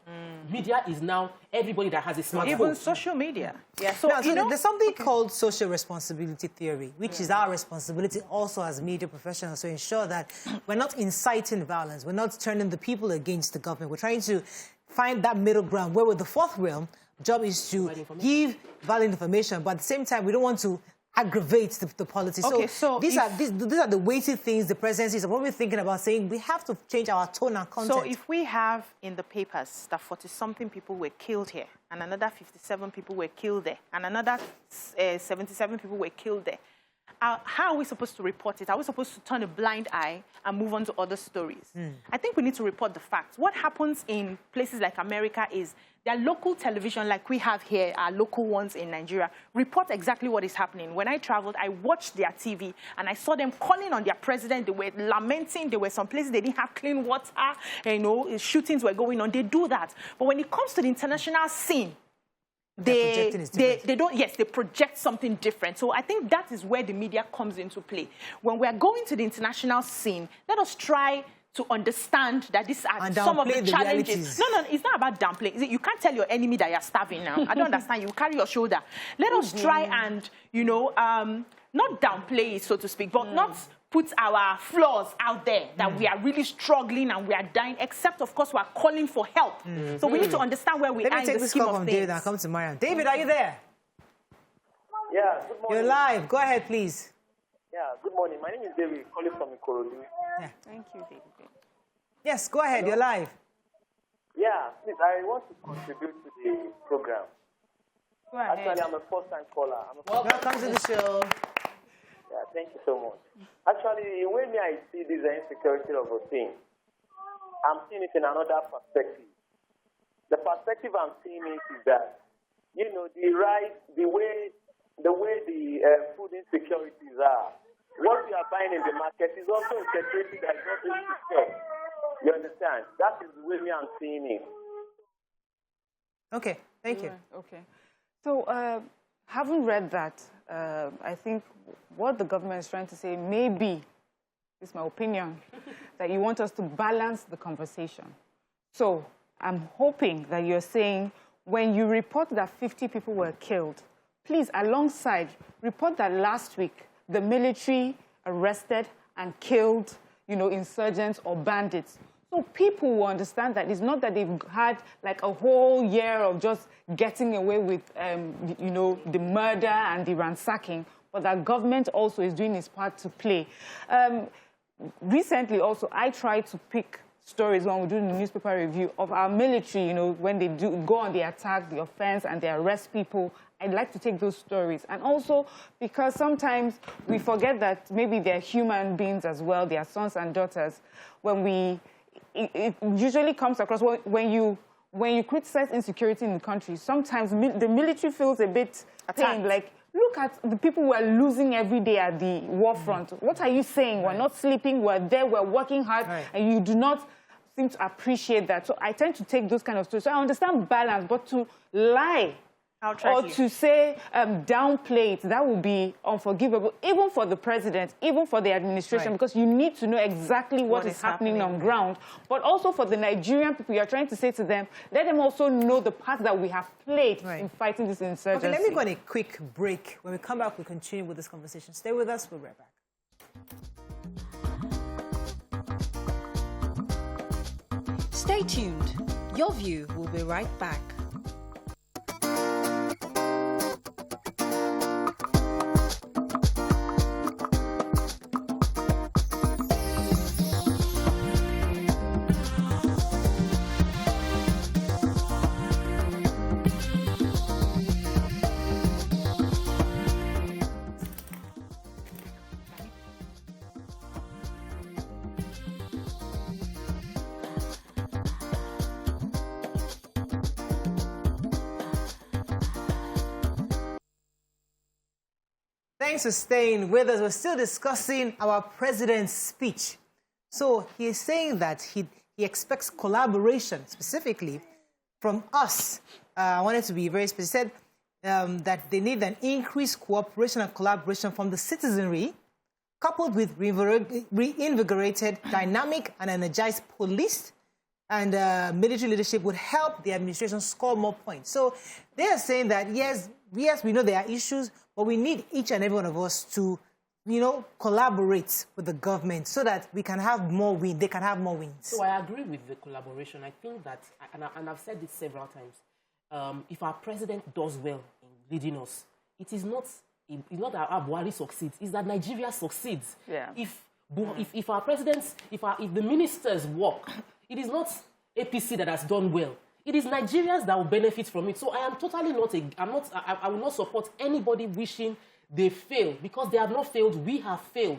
Media is now everybody that has a smartphone. Even social media. Yeah. So, there's something called social responsibility theory, which is our responsibility also as media professionals to ensure that we're not inciting violence, we're not turning the people against the government. We're trying to find that middle ground where with the fourth realm, job is to give valid information, but at the same time, we don't want to aggravate the politics. Okay, so these are the weighty things the presidency is probably thinking about, saying we have to change our tone and content. So if we have in the papers that 40-something people were killed here, and another 57 people were killed there, and another 77 people were killed there, how are we supposed to report it? Are we supposed to turn a blind eye and move on to other stories? I think we need to report the facts. What happens in places like America is their local television, like we have here, our local ones in Nigeria, report exactly what is happening. When I traveled, I watched their TV, and I saw them calling on their president. They were lamenting. There were some places they didn't have clean water. You know, shootings were going on. They do that. But when it comes to the international scene, they project something different. So I think that is where the media comes into play. When we are going to the international scene, let us try to understand that these are some of the challenges. No, it's not about downplaying. You can't tell your enemy that you're starving now. I don't understand. You carry your shoulder. Let us try and, you know, not downplay it, so to speak, but not put our flaws out there, that we are really struggling and we are dying, except, of course, we are calling for help. So we need to understand where we are in the scheme of things. Let me take this call from David and come to Mariam. David, are you there? Yeah, good morning. You're live. Go ahead, please. Yeah, good morning. My name is David, calling from Ikorodu. Yeah. Thank you, David. Yes, go ahead. Hello? You're live. Yeah, please, I want to contribute to the program. Go ahead. Actually, I'm a first-time caller. Welcome to the show. Yeah, thank you so much. Actually, the way I see this insecurity of a thing, I'm seeing it in another perspective. The perspective I'm seeing it is that, you know, the way the food insecurities are, what we are buying in the market is also a security that is not being secured. You understand? That is the way I'm seeing it. Okay, thank you. Okay. So, having read that, I think what the government is trying to say, maybe, is my opinion, that you want us to balance the conversation. So, I'm hoping that you're saying, when you report that 50 people were killed, please, alongside, report that last week, the military arrested and killed, you know, insurgents or bandits, So people will understand that it's not that they've had like a whole year of just getting away with, you know, the murder and the ransacking, but that government also is doing its part to play. Recently also, I tried to pick stories when we do the newspaper review of our military, you know, when they do go on the attack, the offense, and they arrest people. I'd like to take those stories. And also because sometimes we forget that maybe they're human beings as well, they are sons and daughters. When it usually comes across when you criticize insecurity in the country, sometimes the military feels a bit pained, like, look at the people who are losing every day at the war front. What are you saying? We're not sleeping, we're there, we're working hard, and you do not seem to appreciate that. So I tend to take those kind of stories. So I understand balance, but to lie or to say downplay it, that would be unforgivable, even for the president, even for the administration, because you need to know exactly what is happening on ground. But also for the Nigerian people, you're trying to say to them, let them also know the part that we have played in fighting this insurgency. Okay, let me go on a quick break. When we come back, we'll continue with this conversation. Stay with us. We'll be right back. Stay tuned. Your View will be right back. Thanks for staying with us. We're still discussing our president's speech. So he's saying that he expects collaboration, specifically from us. I wanted to be very specific. He said that they need an increased cooperation and collaboration from the citizenry, coupled with reinvigorated, dynamic, and energized police and military leadership would help the administration score more points. So they are saying that, yes, we know there are issues, but we need each and every one of us to, you know, collaborate with the government so that we can have more wins. They can have more wins. So I agree with the collaboration. I think that, and I've said this several times, if our president does well in leading us, it's not that our Buhari succeeds, it's that Nigeria succeeds. Yeah. If our presidents, if the ministers work, it is not APC that has done well. It is Nigerians that will benefit from it. So I am totally I will not support anybody wishing they fail, because they have not failed, we have failed.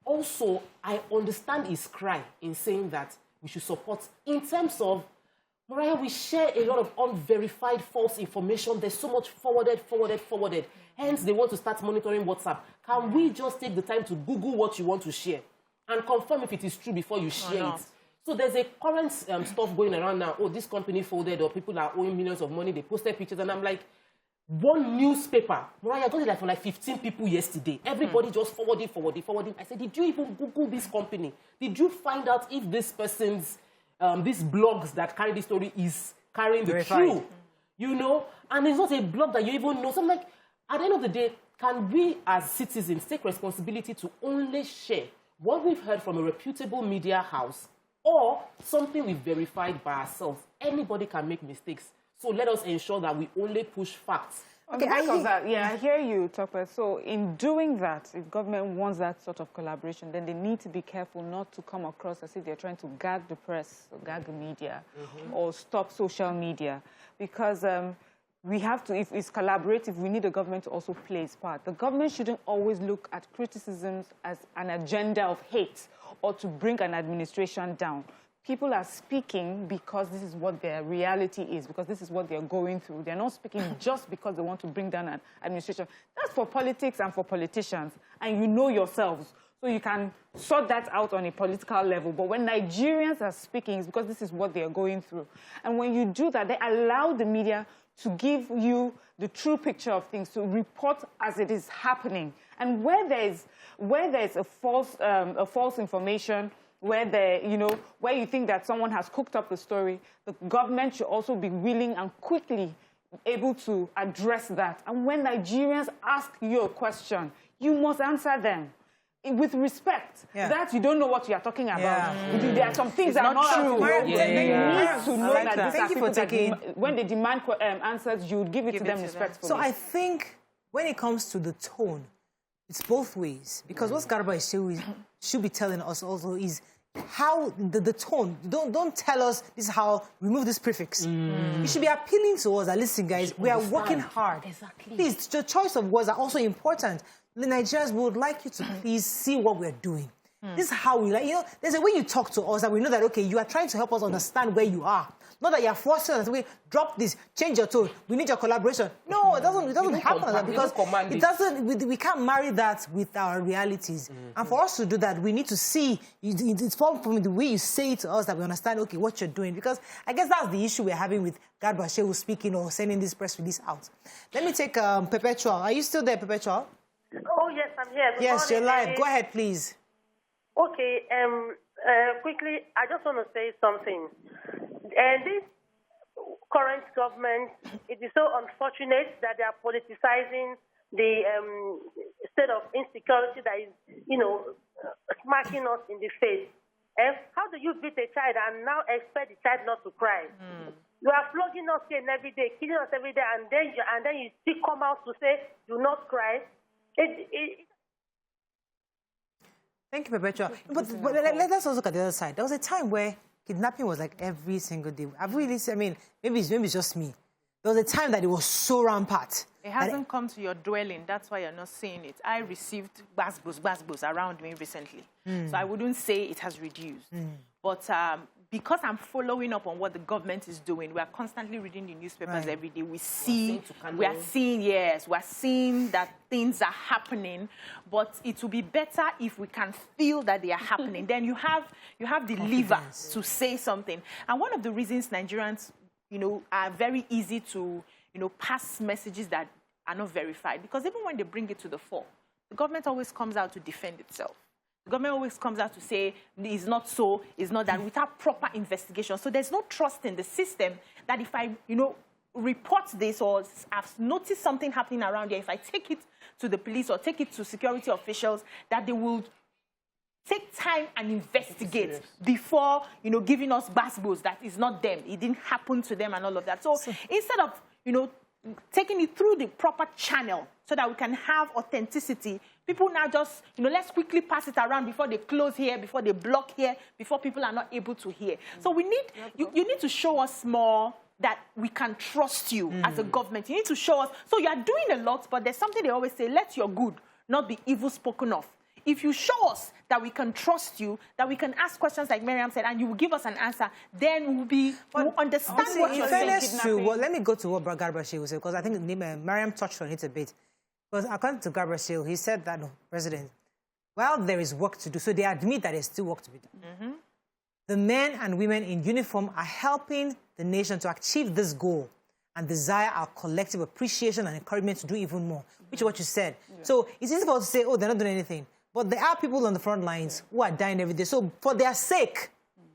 Also, I understand his cry in saying that we should support in terms of, Mariah, we share a lot of unverified false information. There's so much forwarded. Hence, they want to start monitoring WhatsApp. Can we just take the time to Google what you want to share and confirm if it is true before you share it? So there's a current stuff going around now. Oh, this company folded, or people are owing millions of money. They posted pictures, and I'm like, one newspaper, Mariah, I got it like for like 15 people yesterday. Everybody just forwarding. I said, did you even Google this company? Did you find out if this person's, these blogs that carry this story is carrying the truth? You know? And it's not a blog that you even know. So I'm like, at the end of the day, can we as citizens take responsibility to only share what we've heard from a reputable media house or something we've verified by ourselves? Anybody can make mistakes. So let us ensure that we only push facts. Okay, I hear you, Tokwe. So in doing that, if government wants that sort of collaboration, then they need to be careful not to come across as if they're trying to gag the press, or gag the media, or stop social media. Because we have to, if it's collaborative, we need the government to also play its part. The government shouldn't always look at criticisms as an agenda of hate or to bring an administration down. People are speaking because this is what their reality is, because this is what they're going through. They're not speaking just because they want to bring down an administration. That's for politics and for politicians, and you know yourselves. So you can sort that out on a political level. But when Nigerians are speaking, it's because this is what they're going through. And when you do that, they allow the media to give you the true picture of things, to report as it is happening. And where there's a false information, where you think that someone has cooked up the story, the government should also be willing and quickly able to address that. And when Nigerians ask you a question, you must answer them. with respect, that you don't know what you are talking about. There are some things that are not true. You need to know that these are people that when they demand answers, you would give it to them respectfully. So I think when it comes to the tone, it's both ways. Because what Garba Shehu should be telling us also is how the tone. Don't tell us this is how, remove this prefix. You should be appealing to us that, listen, guys, we are working hard. Exactly. Please, the choice of words are also important. The Nigerians would like you to please see what we're doing. This is how we like, there's a way you talk to us that we know that, okay, you are trying to help us understand where you are. Not that you're forcing us, we drop this, change your tone, we need your collaboration. No, it doesn't happen like that, because we can't marry that with our realities. And for us to do that, we need to see, it's from the way you say it to us that we understand, okay, what you're doing. Because I guess that's the issue we're having with Garba Shehu speaking or sending this press release out. Let me take Perpetual. Are you still there, Perpetual? Oh, yes, I'm here. Good yes, morning, you're live. Go ahead, please. Okay, quickly, I just want to say something. This current government, it is so unfortunate that they are politicizing the state of insecurity that is, smacking us in the face. How do you beat a child and now expect the child not to cry? You are flogging us here every day, killing us every day, and then you still come out to say, do not cry. Thank you, Perpetua. But let us also look at the other side. There was a time where kidnapping was like every single day. I've really seen, I mean, maybe it's just me. There was a time that it was so rampant. It hasn't come to your dwelling. That's why you're not seeing it. I received basbos around me recently. So I wouldn't say it has reduced. But because I'm following up on what the government is doing, we are constantly reading the newspapers every day. We are seeing that things are happening, but it will be better if we can feel that they are happening. Then you have the lever to say something. And one of the reasons Nigerians, are very easy to, pass messages that are not verified, because even when they bring it to the fore, the government always comes out to defend itself. The government always comes out to say, it's not so, it's not that, without proper investigation. So there's no trust in the system that if I, report this or I've noticed something happening around here, if I take it to the police or take it to security officials, that they will take time and investigate before, giving us basbos that is not them. It didn't happen to them and all of that. So instead of, taking it through the proper channel so that we can have authenticity, people now just, let's quickly pass it around before they close here, before they block here, before people are not able to hear. So we need, you need to show us more that we can trust you as a government. You need to show us. So you are doing a lot, but there's something they always say, let your good not be evil spoken of. If you show us that we can trust you, that we can ask questions like Miriam said, and you will give us an answer, then we'll understand what you're saying. Let me go to what Garba Shehu said, because I think Miriam touched on it a bit. Because according to Garba Shehu, he said that, President, well, there is work to do. So they admit that there's still work to be done. The men and women in uniform are helping the nation to achieve this goal and desire our collective appreciation and encouragement to do even more, which is what you said. So it's easy for us to say, oh, they're not doing anything. But there are people on the front lines who are dying every day. So for their sake,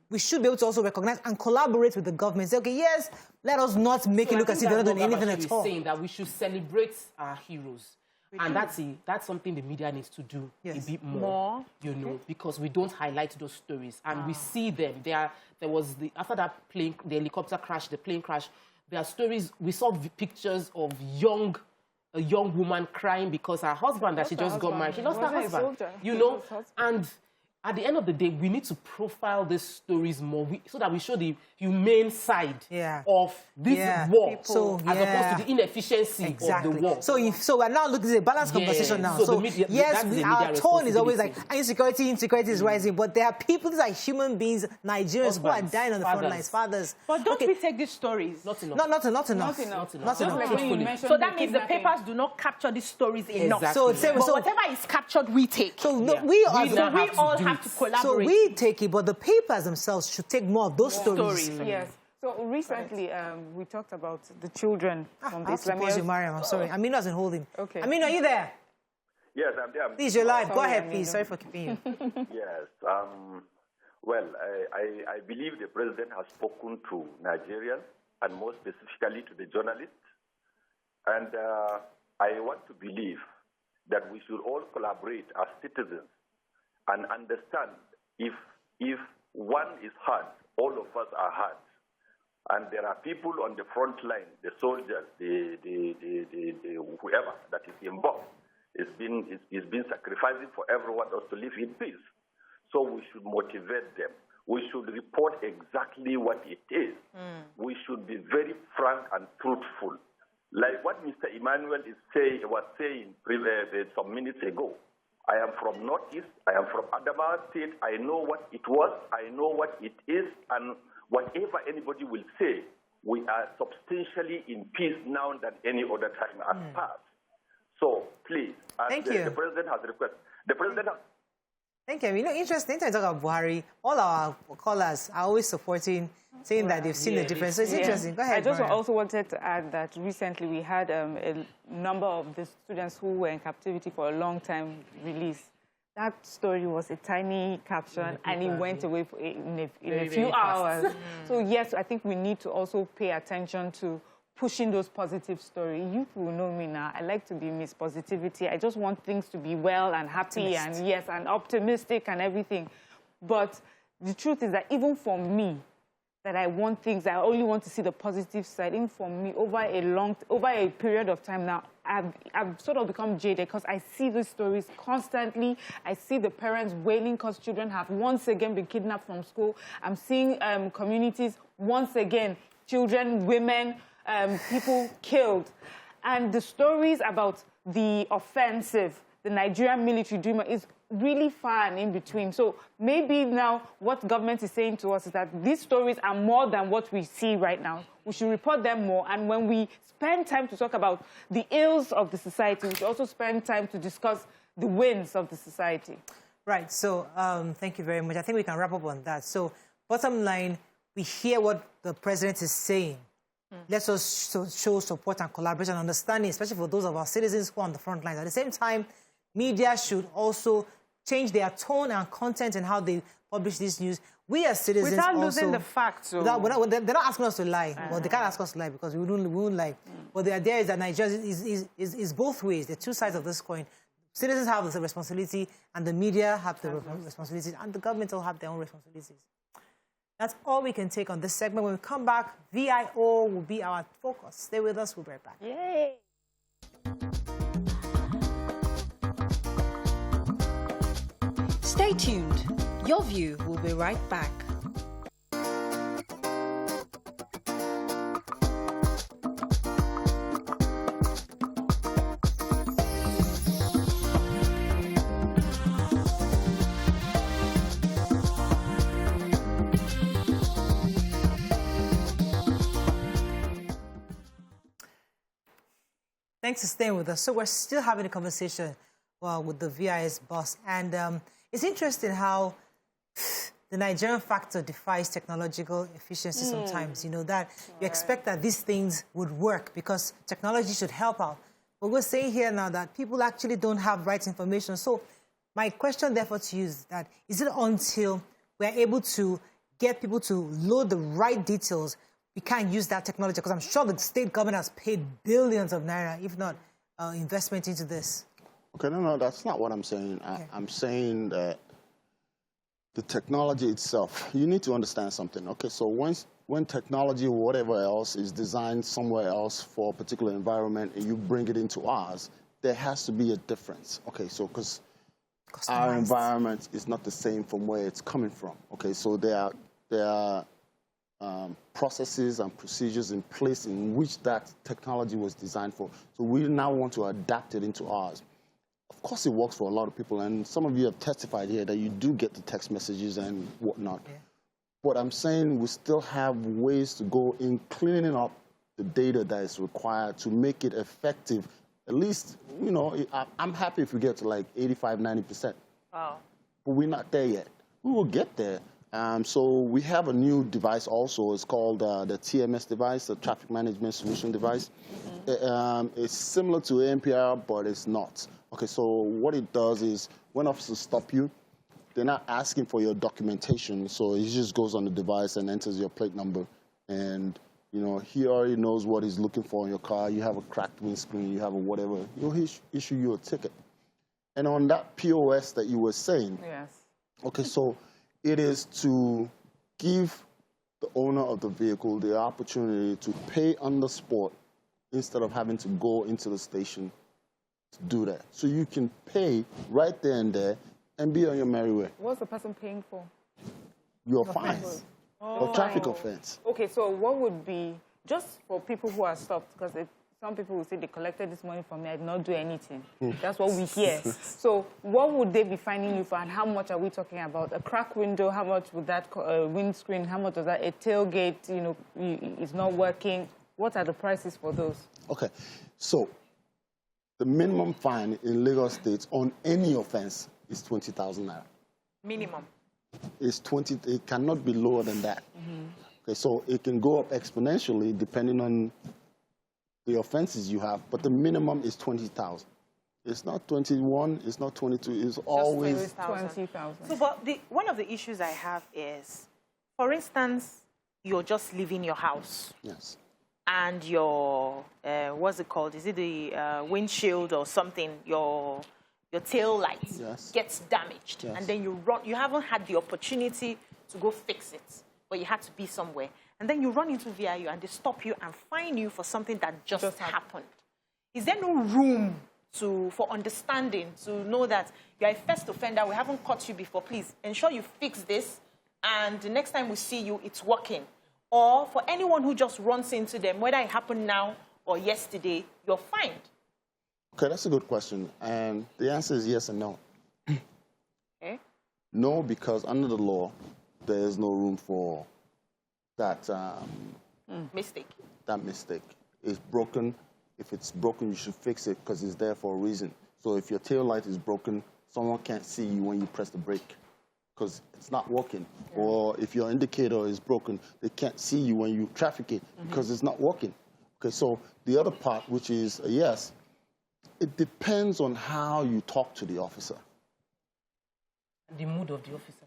we should be able to also recognize and collaborate with the government. Say, okay, yes, let us not make it look as if they're not doing anything at all. Saying that we should celebrate our heroes. And that's something the media needs to do a bit more, because we don't highlight those stories. And we see them. After that plane, the helicopter crash, the plane crash, there are stories, we saw pictures of a young woman crying because her husband that she just got married, she lost her husband, and at the end of the day, we need to profile these stories more so that we show the humane side of this war as opposed to the inefficiency of the war. So we're now looking at a balanced conversation now. So our tone is always like, insecurity is rising, but there are people, these are human beings, Nigerians who are dying on the front lines, fathers. But don't we take these stories? Not enough. So that means the papers do not capture these stories enough. So whatever is captured, we take. So we all have to collaborate. So we take it, but the papers themselves should take more of those stories. Yes. So recently, we talked about the children from the Islamic. Mariam, I'm sorry. Aminu hasn't holding. Okay. Aminu, are you there? Yes, I'm there. Please, you're live. Go ahead, please. Sorry for keeping you. Yes. Well, I believe the president has spoken to Nigerians and more specifically to the journalists. And I want to believe that we should all collaborate as citizens and understand if one is hurt, all of us are hurt. And there are people on the front line, the soldiers, the whoever that is involved, is been sacrificing for everyone else to live in peace. So we should motivate them. We should report exactly what it is. We should be very frank and truthful. Like what Mr. Emmanuel was saying some minutes ago. I am from Northeast. I am from Adamawa State. I know what it was. I know what it is. And whatever anybody will say, we are substantially in peace now than any other time has passed. So please, as the President has requested, the President has... Thank you. You know, interesting to talk about Buhari. All our callers are always supporting, saying that they've seen the difference. So it's interesting. Go ahead, I just Mariam. also wanted to add that recently we had a number of the students who were in captivity for a long time released. That story was a tiny caption, and it went away in a few hours. So yes, I think we need to also pay attention to pushing those positive stories. You will know me now. I like to be Miss Positivity. I just want things to be well and happy and yes, and optimistic and everything. But the truth is that even for me, that I want things, I only want to see the positive side. Even for me, over a period of time now, I've sort of become jaded because I see these stories constantly. I see the parents wailing because children have once again been kidnapped from school. I'm seeing communities once again, children, women, people killed. And the stories about the offensive, the Nigerian military doing is really far and in between. So maybe now what government is saying to us is that these stories are more than what we see right now. We should report them more. And when we spend time to talk about the ills of the society, we should also spend time to discuss the wins of the society. Right. So thank you very much. I think we can wrap up on that. So bottom line, we hear what the president is saying. Let's also show support and collaboration and understanding, especially for those of our citizens who are on the front lines. At the same time, media should also change their tone and content and how they publish this news. We as citizens without also... losing the facts. So. They're not asking us to lie. Well, they can't ask us to lie because we won't lie. But the idea is that Nigeria is both ways. The two sides of this coin. Citizens have the responsibility and the media have the responsibility and the government will have their own responsibilities. That's all we can take on this segment. When we come back, VIO will be our focus. Stay with us. We'll be right back. Yay! Stay tuned. Your View will be right back. Thanks for staying with us. So we're still having a conversation with the VIS boss. And it's interesting how the Nigerian factor defies technological efficiency sometimes. You know, that you expect that these things would work because technology should help out. But we're saying here now that people actually don't have right information. So my question, therefore, to you is that, is it until we're able to get people to load the right details we can't use that technology? Because I'm sure the state government has paid billions of naira, if not investment into this. Okay, no, that's not what I'm saying. Okay. I'm saying that the technology itself, you need to understand something. Okay, so when technology or whatever else is designed somewhere else for a particular environment and you bring it into ours, there has to be a difference. Okay, so because our environment is not the same from where it's coming from. Okay, so there are processes and procedures in place in which that technology was designed for. So we now want to adapt it into ours. Of course, it works for a lot of people, and some of you have testified here that you do get the text messages and whatnot. Yeah. But I'm saying we still have ways to go in cleaning up the data that is required to make it effective. At least, you know, I'm happy if we get to like 85, 90%. Wow. But we're not there yet. We will get there. So we have a new device also. It's called the TMS device, the Traffic Management Solution device. It's similar to ANPR, but it's not. Okay, so what it does is when officers stop you, they're not asking for your documentation. So it just goes on the device and enters your plate number. And, you know, he already knows what he's looking for in your car. You have a cracked windscreen, you have a whatever. He'll issue you a ticket. And on that POS that you were saying, yes, Okay, so it is to give the owner of the vehicle the opportunity to pay on the spot instead of having to go into the station to do that. So you can pay right there and there and be on your merry way. What's the person paying for? Your fine. Or traffic offense. Okay, so what would be, just for people who are stopped, because some people will say they collected this money from me, I did not do anything. That's what we hear. So what would they be fining you for, and how much are we talking about? A crack window, how much would that, windscreen, how much is that? A tailgate, you know, is not working. What are the prices for those? Okay, so the minimum fine in Lagos State on any offense is 20,000 naira. Minimum. It's 20, it cannot be lower than that. Okay, so it can go up exponentially depending on the offenses you have, but the minimum is 20,000. It's not 21, it's not 22, it's always 20,000. So, but one of the issues I have is, for instance, you're just leaving your house. Yes. And your, what's it called? Is it the windshield or something? Your tail light gets damaged. Yes. And then you run, you haven't had the opportunity to go fix it, but you had to be somewhere. And then you run into VIU and they stop you and fine you for something that just happened. Is there no room for understanding, to know that you're a first offender, we haven't caught you before, please ensure you fix this, and the next time we see you, it's working? Or for anyone who just runs into them, whether it happened now or yesterday, you're fined? Okay, that's a good question. And the answer is yes and no. Okay. No, because under the law, there is no room for that mistake. That mistake is broken. If it's broken, you should fix it because it's there for a reason. So if your tail light is broken, someone can't see you when you press the brake because it's not working. Yeah. Or if your indicator is broken, they can't see you when you traffic it because it's not working. Okay, so the other part, which is a yes, it depends on how you talk to the officer. The mood of the officer.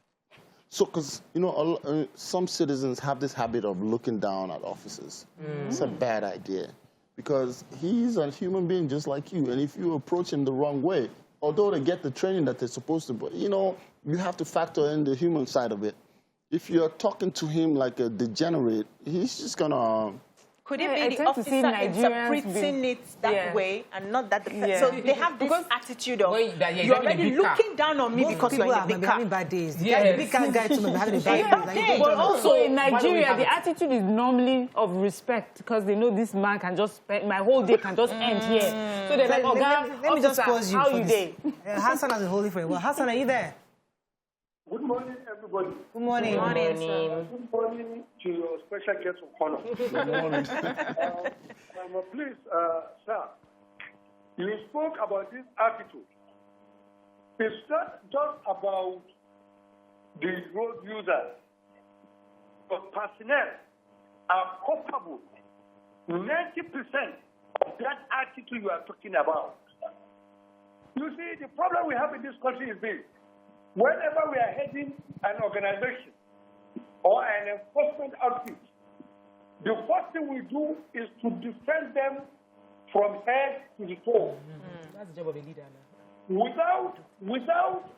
So, because, you know, some citizens have this habit of looking down at officers. It's a bad idea because he's a human being just like you. And if you approach him the wrong way, although they get the training that they're supposed to, but, you know, you have to factor in the human side of it. If you're talking to him like a degenerate, he's just going to... Could it be the officer interpreting it that way and not that the so they have this attitude of you're already looking down on me because you're in the car. Bad days. The big car guy too having a bad day. But also in Nigeria, the attitude is normally of respect because they know this man can just spend, my whole day can just end here. So they're like, let me just pause you. How you day? Hassan has been holding for a while. Hassan, are you there? Good morning, everybody. Good morning. Good morning. Good morning to your special guest of honor. Good morning. Please, sir, you spoke about this attitude. It's not just about the road users, but personnel are culpable. 90% of that attitude you are talking about. You see, the problem we have in this country is this. Whenever we are heading an organization or an enforcement outfit, the first thing we do is to defend them from head to the toe. That's the job of a leader now. Without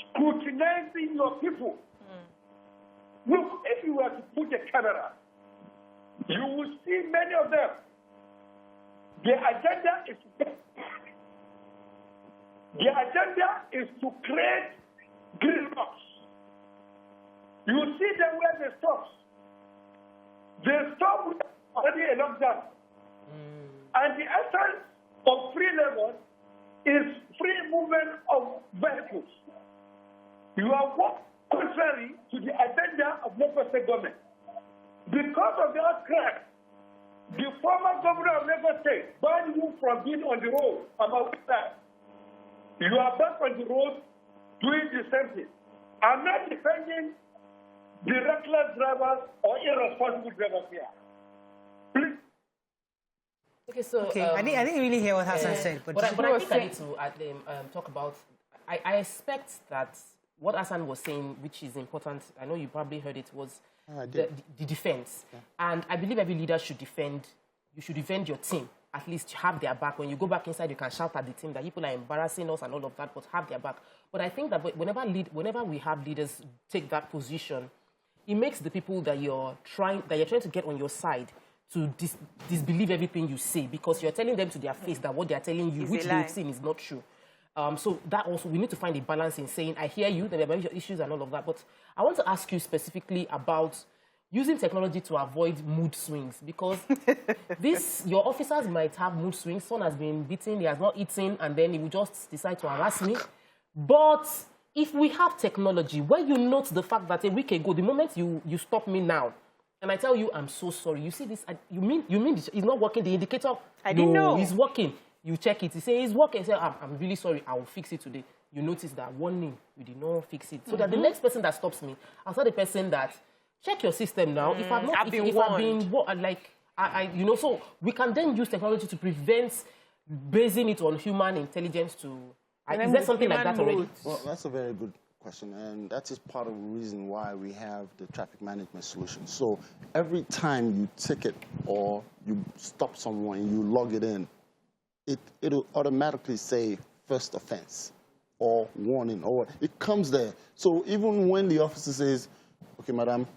scrutinizing your people. Look, if you were to put a camera, you will see many of them. Their agenda is to create green box. You see them where they stop. They stop with already a lockdown. And the essence of free labor is free movement of vehicles. You are working contrary to the agenda of Lagos State government. Because of the outcry, the former governor of Lagos State banned you from being on the road about that. You are back on the road doing the same thing. I'm not defending the reckless drivers or irresponsible drivers here. Please. Okay, so... Okay, I didn't really hear what Hassan said. But I think I need to talk about... I expect that what Hassan was saying, which is important, I know you probably heard it, was the defense. Yeah. And I believe every leader should defend, you should defend your team. at least have their back. When you go back inside, you can shout at the team that people are embarrassing us and all of that, but have their back. But I think that whenever we have leaders take that position, it makes the people that you're trying to get on your side to disbelieve everything you say, because you're telling them to their face that what they're telling you, which they've seen, is not true. So that also, we need to find a balance in saying, I hear you, there are many issues and all of that, but I want to ask you specifically about using technology to avoid mood swings, because your officers might have mood swings. Someone has been beaten, he has not eaten, and then he will just decide to harass me. But if we have technology where you note the fact that a week ago, the moment you stop me now, and I tell you, I'm so sorry, you see this, you mean it's not working, the indicator? I didn't know. It's working. You check it, you say, it's working. You say, I'm really sorry, I will fix it today. You notice that warning, you did not fix it. So that the next person that stops me, I'll tell the person that, check your system now. If I've been so we can then use technology to prevent basing it on human intelligence to... Is there something like that already? Well, that's a very good question, and that is part of the reason why we have the traffic management solution. So every time you ticket or you stop someone, you log it in, it'll automatically say first offense or warning, or it comes there. So even when the officer says, okay, madam,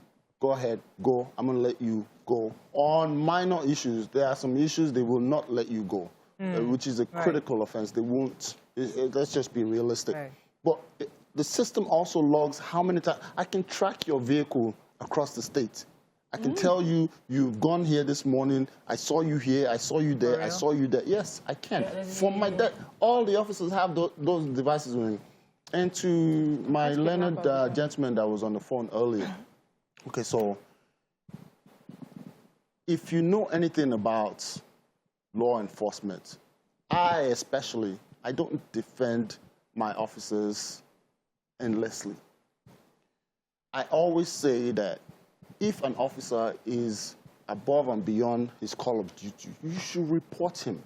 go ahead, go, I'm going to let you go. On minor issues, there are some issues they will not let you go, which is a critical offense. They won't, let's just be realistic. Right. But the system also logs how many times. I can track your vehicle across the state. I can tell you, you've gone here this morning, I saw you here, I saw you there, I saw you there. Yes, I can. From my dad, all the officers have those devices with me. And to my learned gentleman that was on the phone earlier, okay, so if you know anything about law enforcement, I don't defend my officers endlessly. I always say that if an officer is above and beyond his call of duty, you should report him.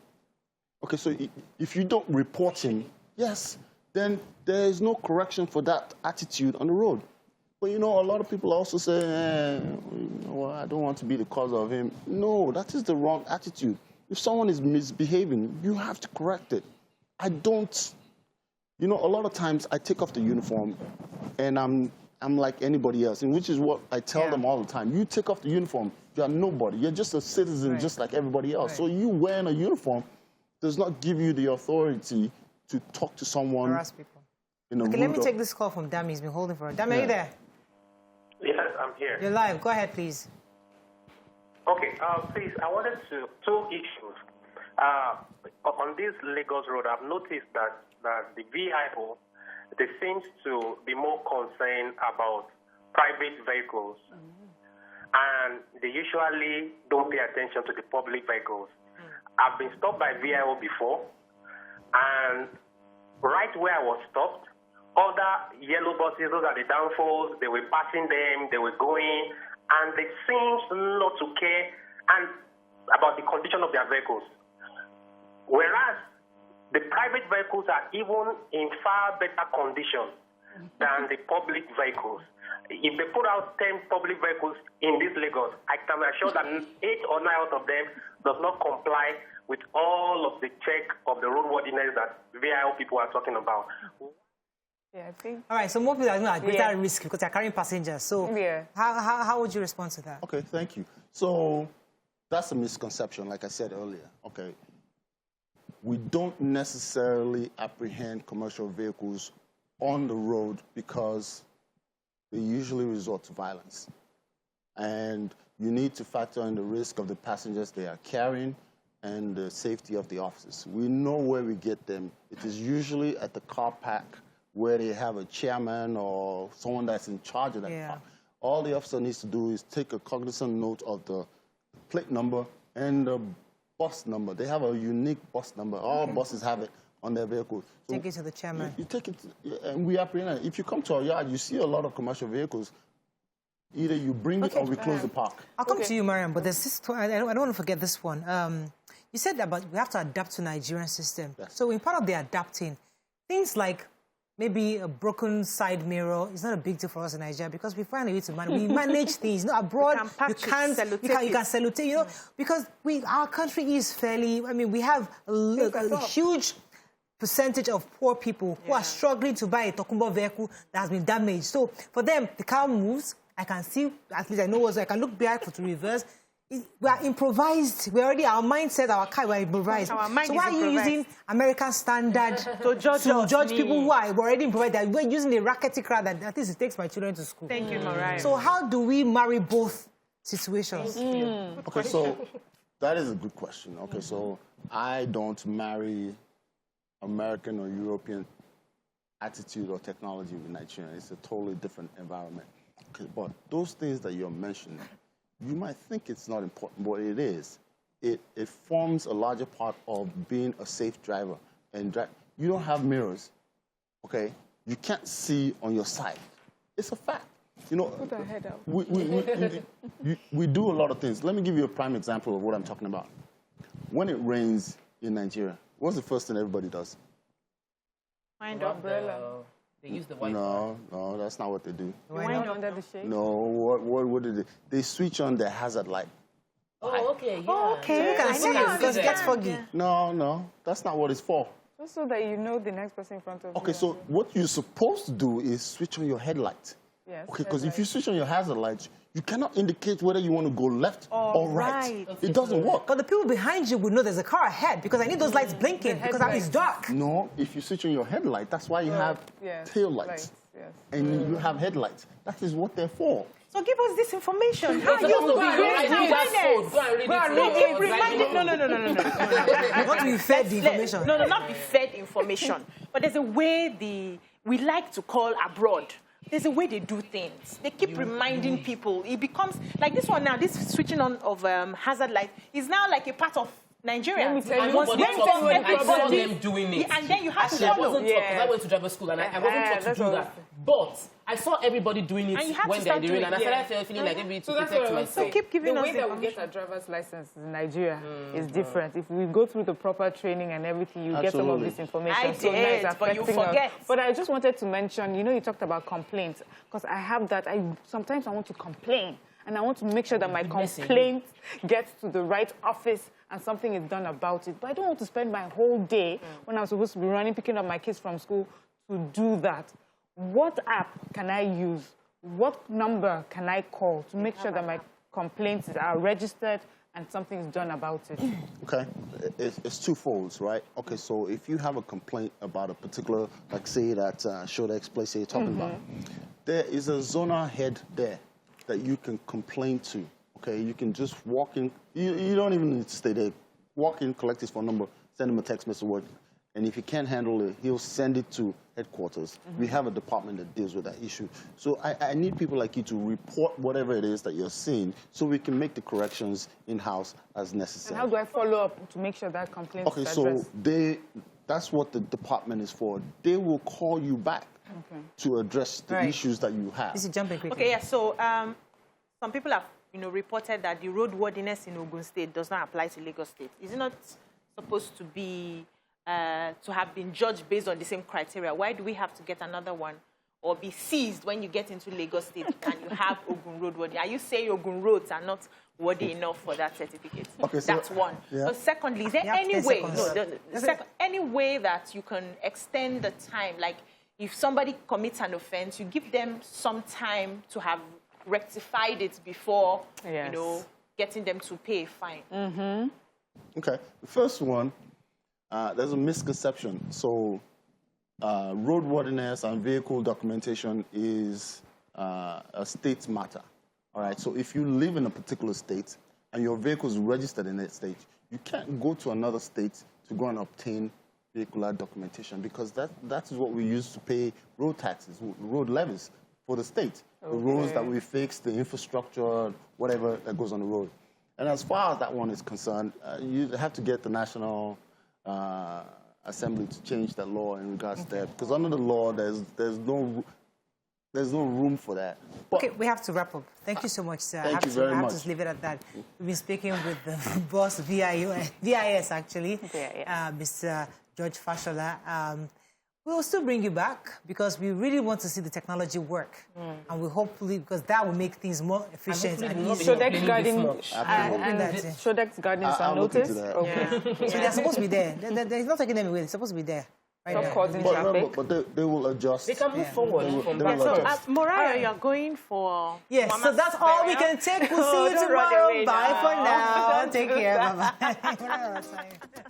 Okay, so if you don't report him, yes, then there is no correction for that attitude on the road. But, you know, a lot of people also say, well, I don't want to be the cause of him. No, that is the wrong attitude. If someone is misbehaving, you have to correct it. I don't, you know, a lot of times I take off the uniform and I'm like anybody else, and which is what I tell them all the time. You take off the uniform, you are nobody. You're just a citizen just like everybody else. So you wearing a uniform does not give you the authority to talk to someone. Harass people. Okay, let me take this call from Dami. He's been holding for a Dami, are you there? Yes, I'm here. You're live. Go ahead, please. Okay, please, I wanted two issues. On this Lagos road, I've noticed that the VIO, they seem to be more concerned about private vehicles, and they usually don't pay attention to the public vehicles. I've been stopped by VIO before, and right where I was stopped, other yellow buses, those are the downfalls, they were passing them, they were going, and they seemed not to care about the condition of their vehicles. Whereas the private vehicles are even in far better condition than the public vehicles. If they put out 10 public vehicles in this Lagos, I can assure that 8 or 9 out of them does not comply with all of the check of the roadworthiness that VIO people are talking about. Yeah, I think. All right, so more people are at greater risk because they're carrying passengers. So how would you respond to that? Okay, thank you. So that's a misconception, like I said earlier. Okay, we don't necessarily apprehend commercial vehicles on the road because they usually resort to violence. And you need to factor in the risk of the passengers they are carrying and the safety of the officers. We know where we get them. It is usually at the car park where they have a chairman or someone that's in charge of that car. All the officer needs to do is take a cognizant note of the plate number and the bus number. They have a unique bus number. All buses have it on their vehicles. So take it to the chairman. You take it, and we apprehend it. If you come to our yard, you see a lot of commercial vehicles. Either you bring it or we close the park. I'll come to you, Mariam, but there's this, I don't want to forget this one. You said about we have to adapt to Nigerian system. Yes. So in part of the adapting, things like maybe a broken side mirror is not a big deal for us in Nigeria because we find a way to manage. We manage things. You know, abroad, you can sellotape, you know, because our country is fairly, I mean, we have a huge percentage of poor people who are struggling to buy a Tokumbo vehicle that has been damaged. So for them, the car moves. I can see, at least I know I can look back to reverse. We are improvised. We already, our mindset, our car, we're improvised. So why are you using American standard to judge people who are already improvised? We're using a rackety crowd that at least it takes my children to school. Thank you, Mariah. So how do we marry both situations? Okay, so that is a good question. Okay, so I don't marry American or European attitude or technology with Nigeria. It's a totally different environment. Okay, but those things that you're mentioning, you might think it's not important, but it is. It forms a larger part of being a safe driver. And you don't have mirrors, okay? You can't see on your side. It's a fact. You know, put our head out. We do a lot of things. Let me give you a prime example of what I'm talking about. When it rains in Nigeria, what's the first thing everybody does? Find umbrella. They use the white No, that's not what they do. Wind under the shade? No, what do they? They switch on their hazard light. Oh, okay, yeah. Oh, okay, you can see it because it gets foggy. No, that's not what it's for. Just so that you know the next person in front of you. Okay, so what you're supposed to do is switch on your headlight. Yes. Okay, because if you switch on your hazard lights, you cannot indicate whether you want to go left or right. It doesn't work. But the people behind you would know there's a car ahead because I need those lights blinking because it's dark. No, if you switch on your headlight, that's why you have tail lights. And you have headlights. That is what they're for. So give us this information. How you No. Not to be fed the information. No, not be fed information. But there's a way we like to call abroad. There's a way they do things. They keep reminding people. It becomes like this one now. This switching on of hazard light is now like a part of Nigeria. I saw them doing it. And then you have to follow. follow. Because I went to driver school and I wasn't taught to do that. But I saw everybody doing it when they're doing it. And I started feeling like maybe to protect myself. So keep giving us the way that we get our driver's license in Nigeria is different. If we go through the proper training and everything, you get some of this information. But you forget. But I just wanted to mention, you know, you talked about complaints. Because I have that. Sometimes I want to complain. And I want to make sure that my complaint gets to the right office and something is done about it. But I don't want to spend my whole day when I'm supposed to be running, picking up my kids from school to do that. What app can I use? What number can I call to make sure that my complaints are registered and something is done about it? Okay, it's twofold, right? Okay, so if you have a complaint about a particular, like say that Shodex place you're talking about, there is a zonal head there that you can complain to. Okay, you can just walk in. You don't even need to stay there. Walk in, collect his phone number, send him a text message, and if he can't handle it, he'll send it to headquarters. We have a department that deals with that issue. So I need people like you to report whatever it is that you're seeing so we can make the corrections in-house as necessary. And how do I follow up to make sure that complaint is addressed? So that's what the department is for. They will call you back to address the issues that you have. This is jumping quickly. Okay, yeah, so some people have reported that the roadworthiness in Ogun State does not apply to Lagos State. Is it not supposed to be to have been judged based on the same criteria? Why do we have to get another one or be seized when you get into Lagos State and you have Ogun Road worthy? Are you saying Ogun roads are not worthy enough for that certificate? Okay, so that's one. Yeah. But secondly, is there any way? Any way that you can extend the time? Like if somebody commits an offense, you give them some time to have rectified it before, getting them to pay a fine. Okay, the first one, there's a misconception. So roadworthiness and vehicle documentation is a state matter. All right, so if you live in a particular state and your vehicle is registered in that state, you can't go to another state to go and obtain vehicular documentation because that is what we use to pay road taxes, road levies for the state. The roads that we fix, the infrastructure, whatever that goes on the road. And as far as that one is concerned, you have to get the National Assembly to change that law in regards to that. Because under the law, there's no room for that. But okay, we have to wrap up. Thank you so much, sir. Thank you very much. I have to leave it at that. We've been speaking with the boss, VIS actually, Mr. George Fashola. We will still bring you back because we really want to see the technology work. And we hopefully, because that will make things more efficient and easier. Shodex Gardens are noticed? Okay. So they're supposed to be there. They're not taking them away. They're supposed to be there. Stop causing traffic. But they will adjust. They can move forward. So, Moriah, you're going for... Yes, so that's all we can take. We'll see you tomorrow. Bye for now. Take care. Bye-bye.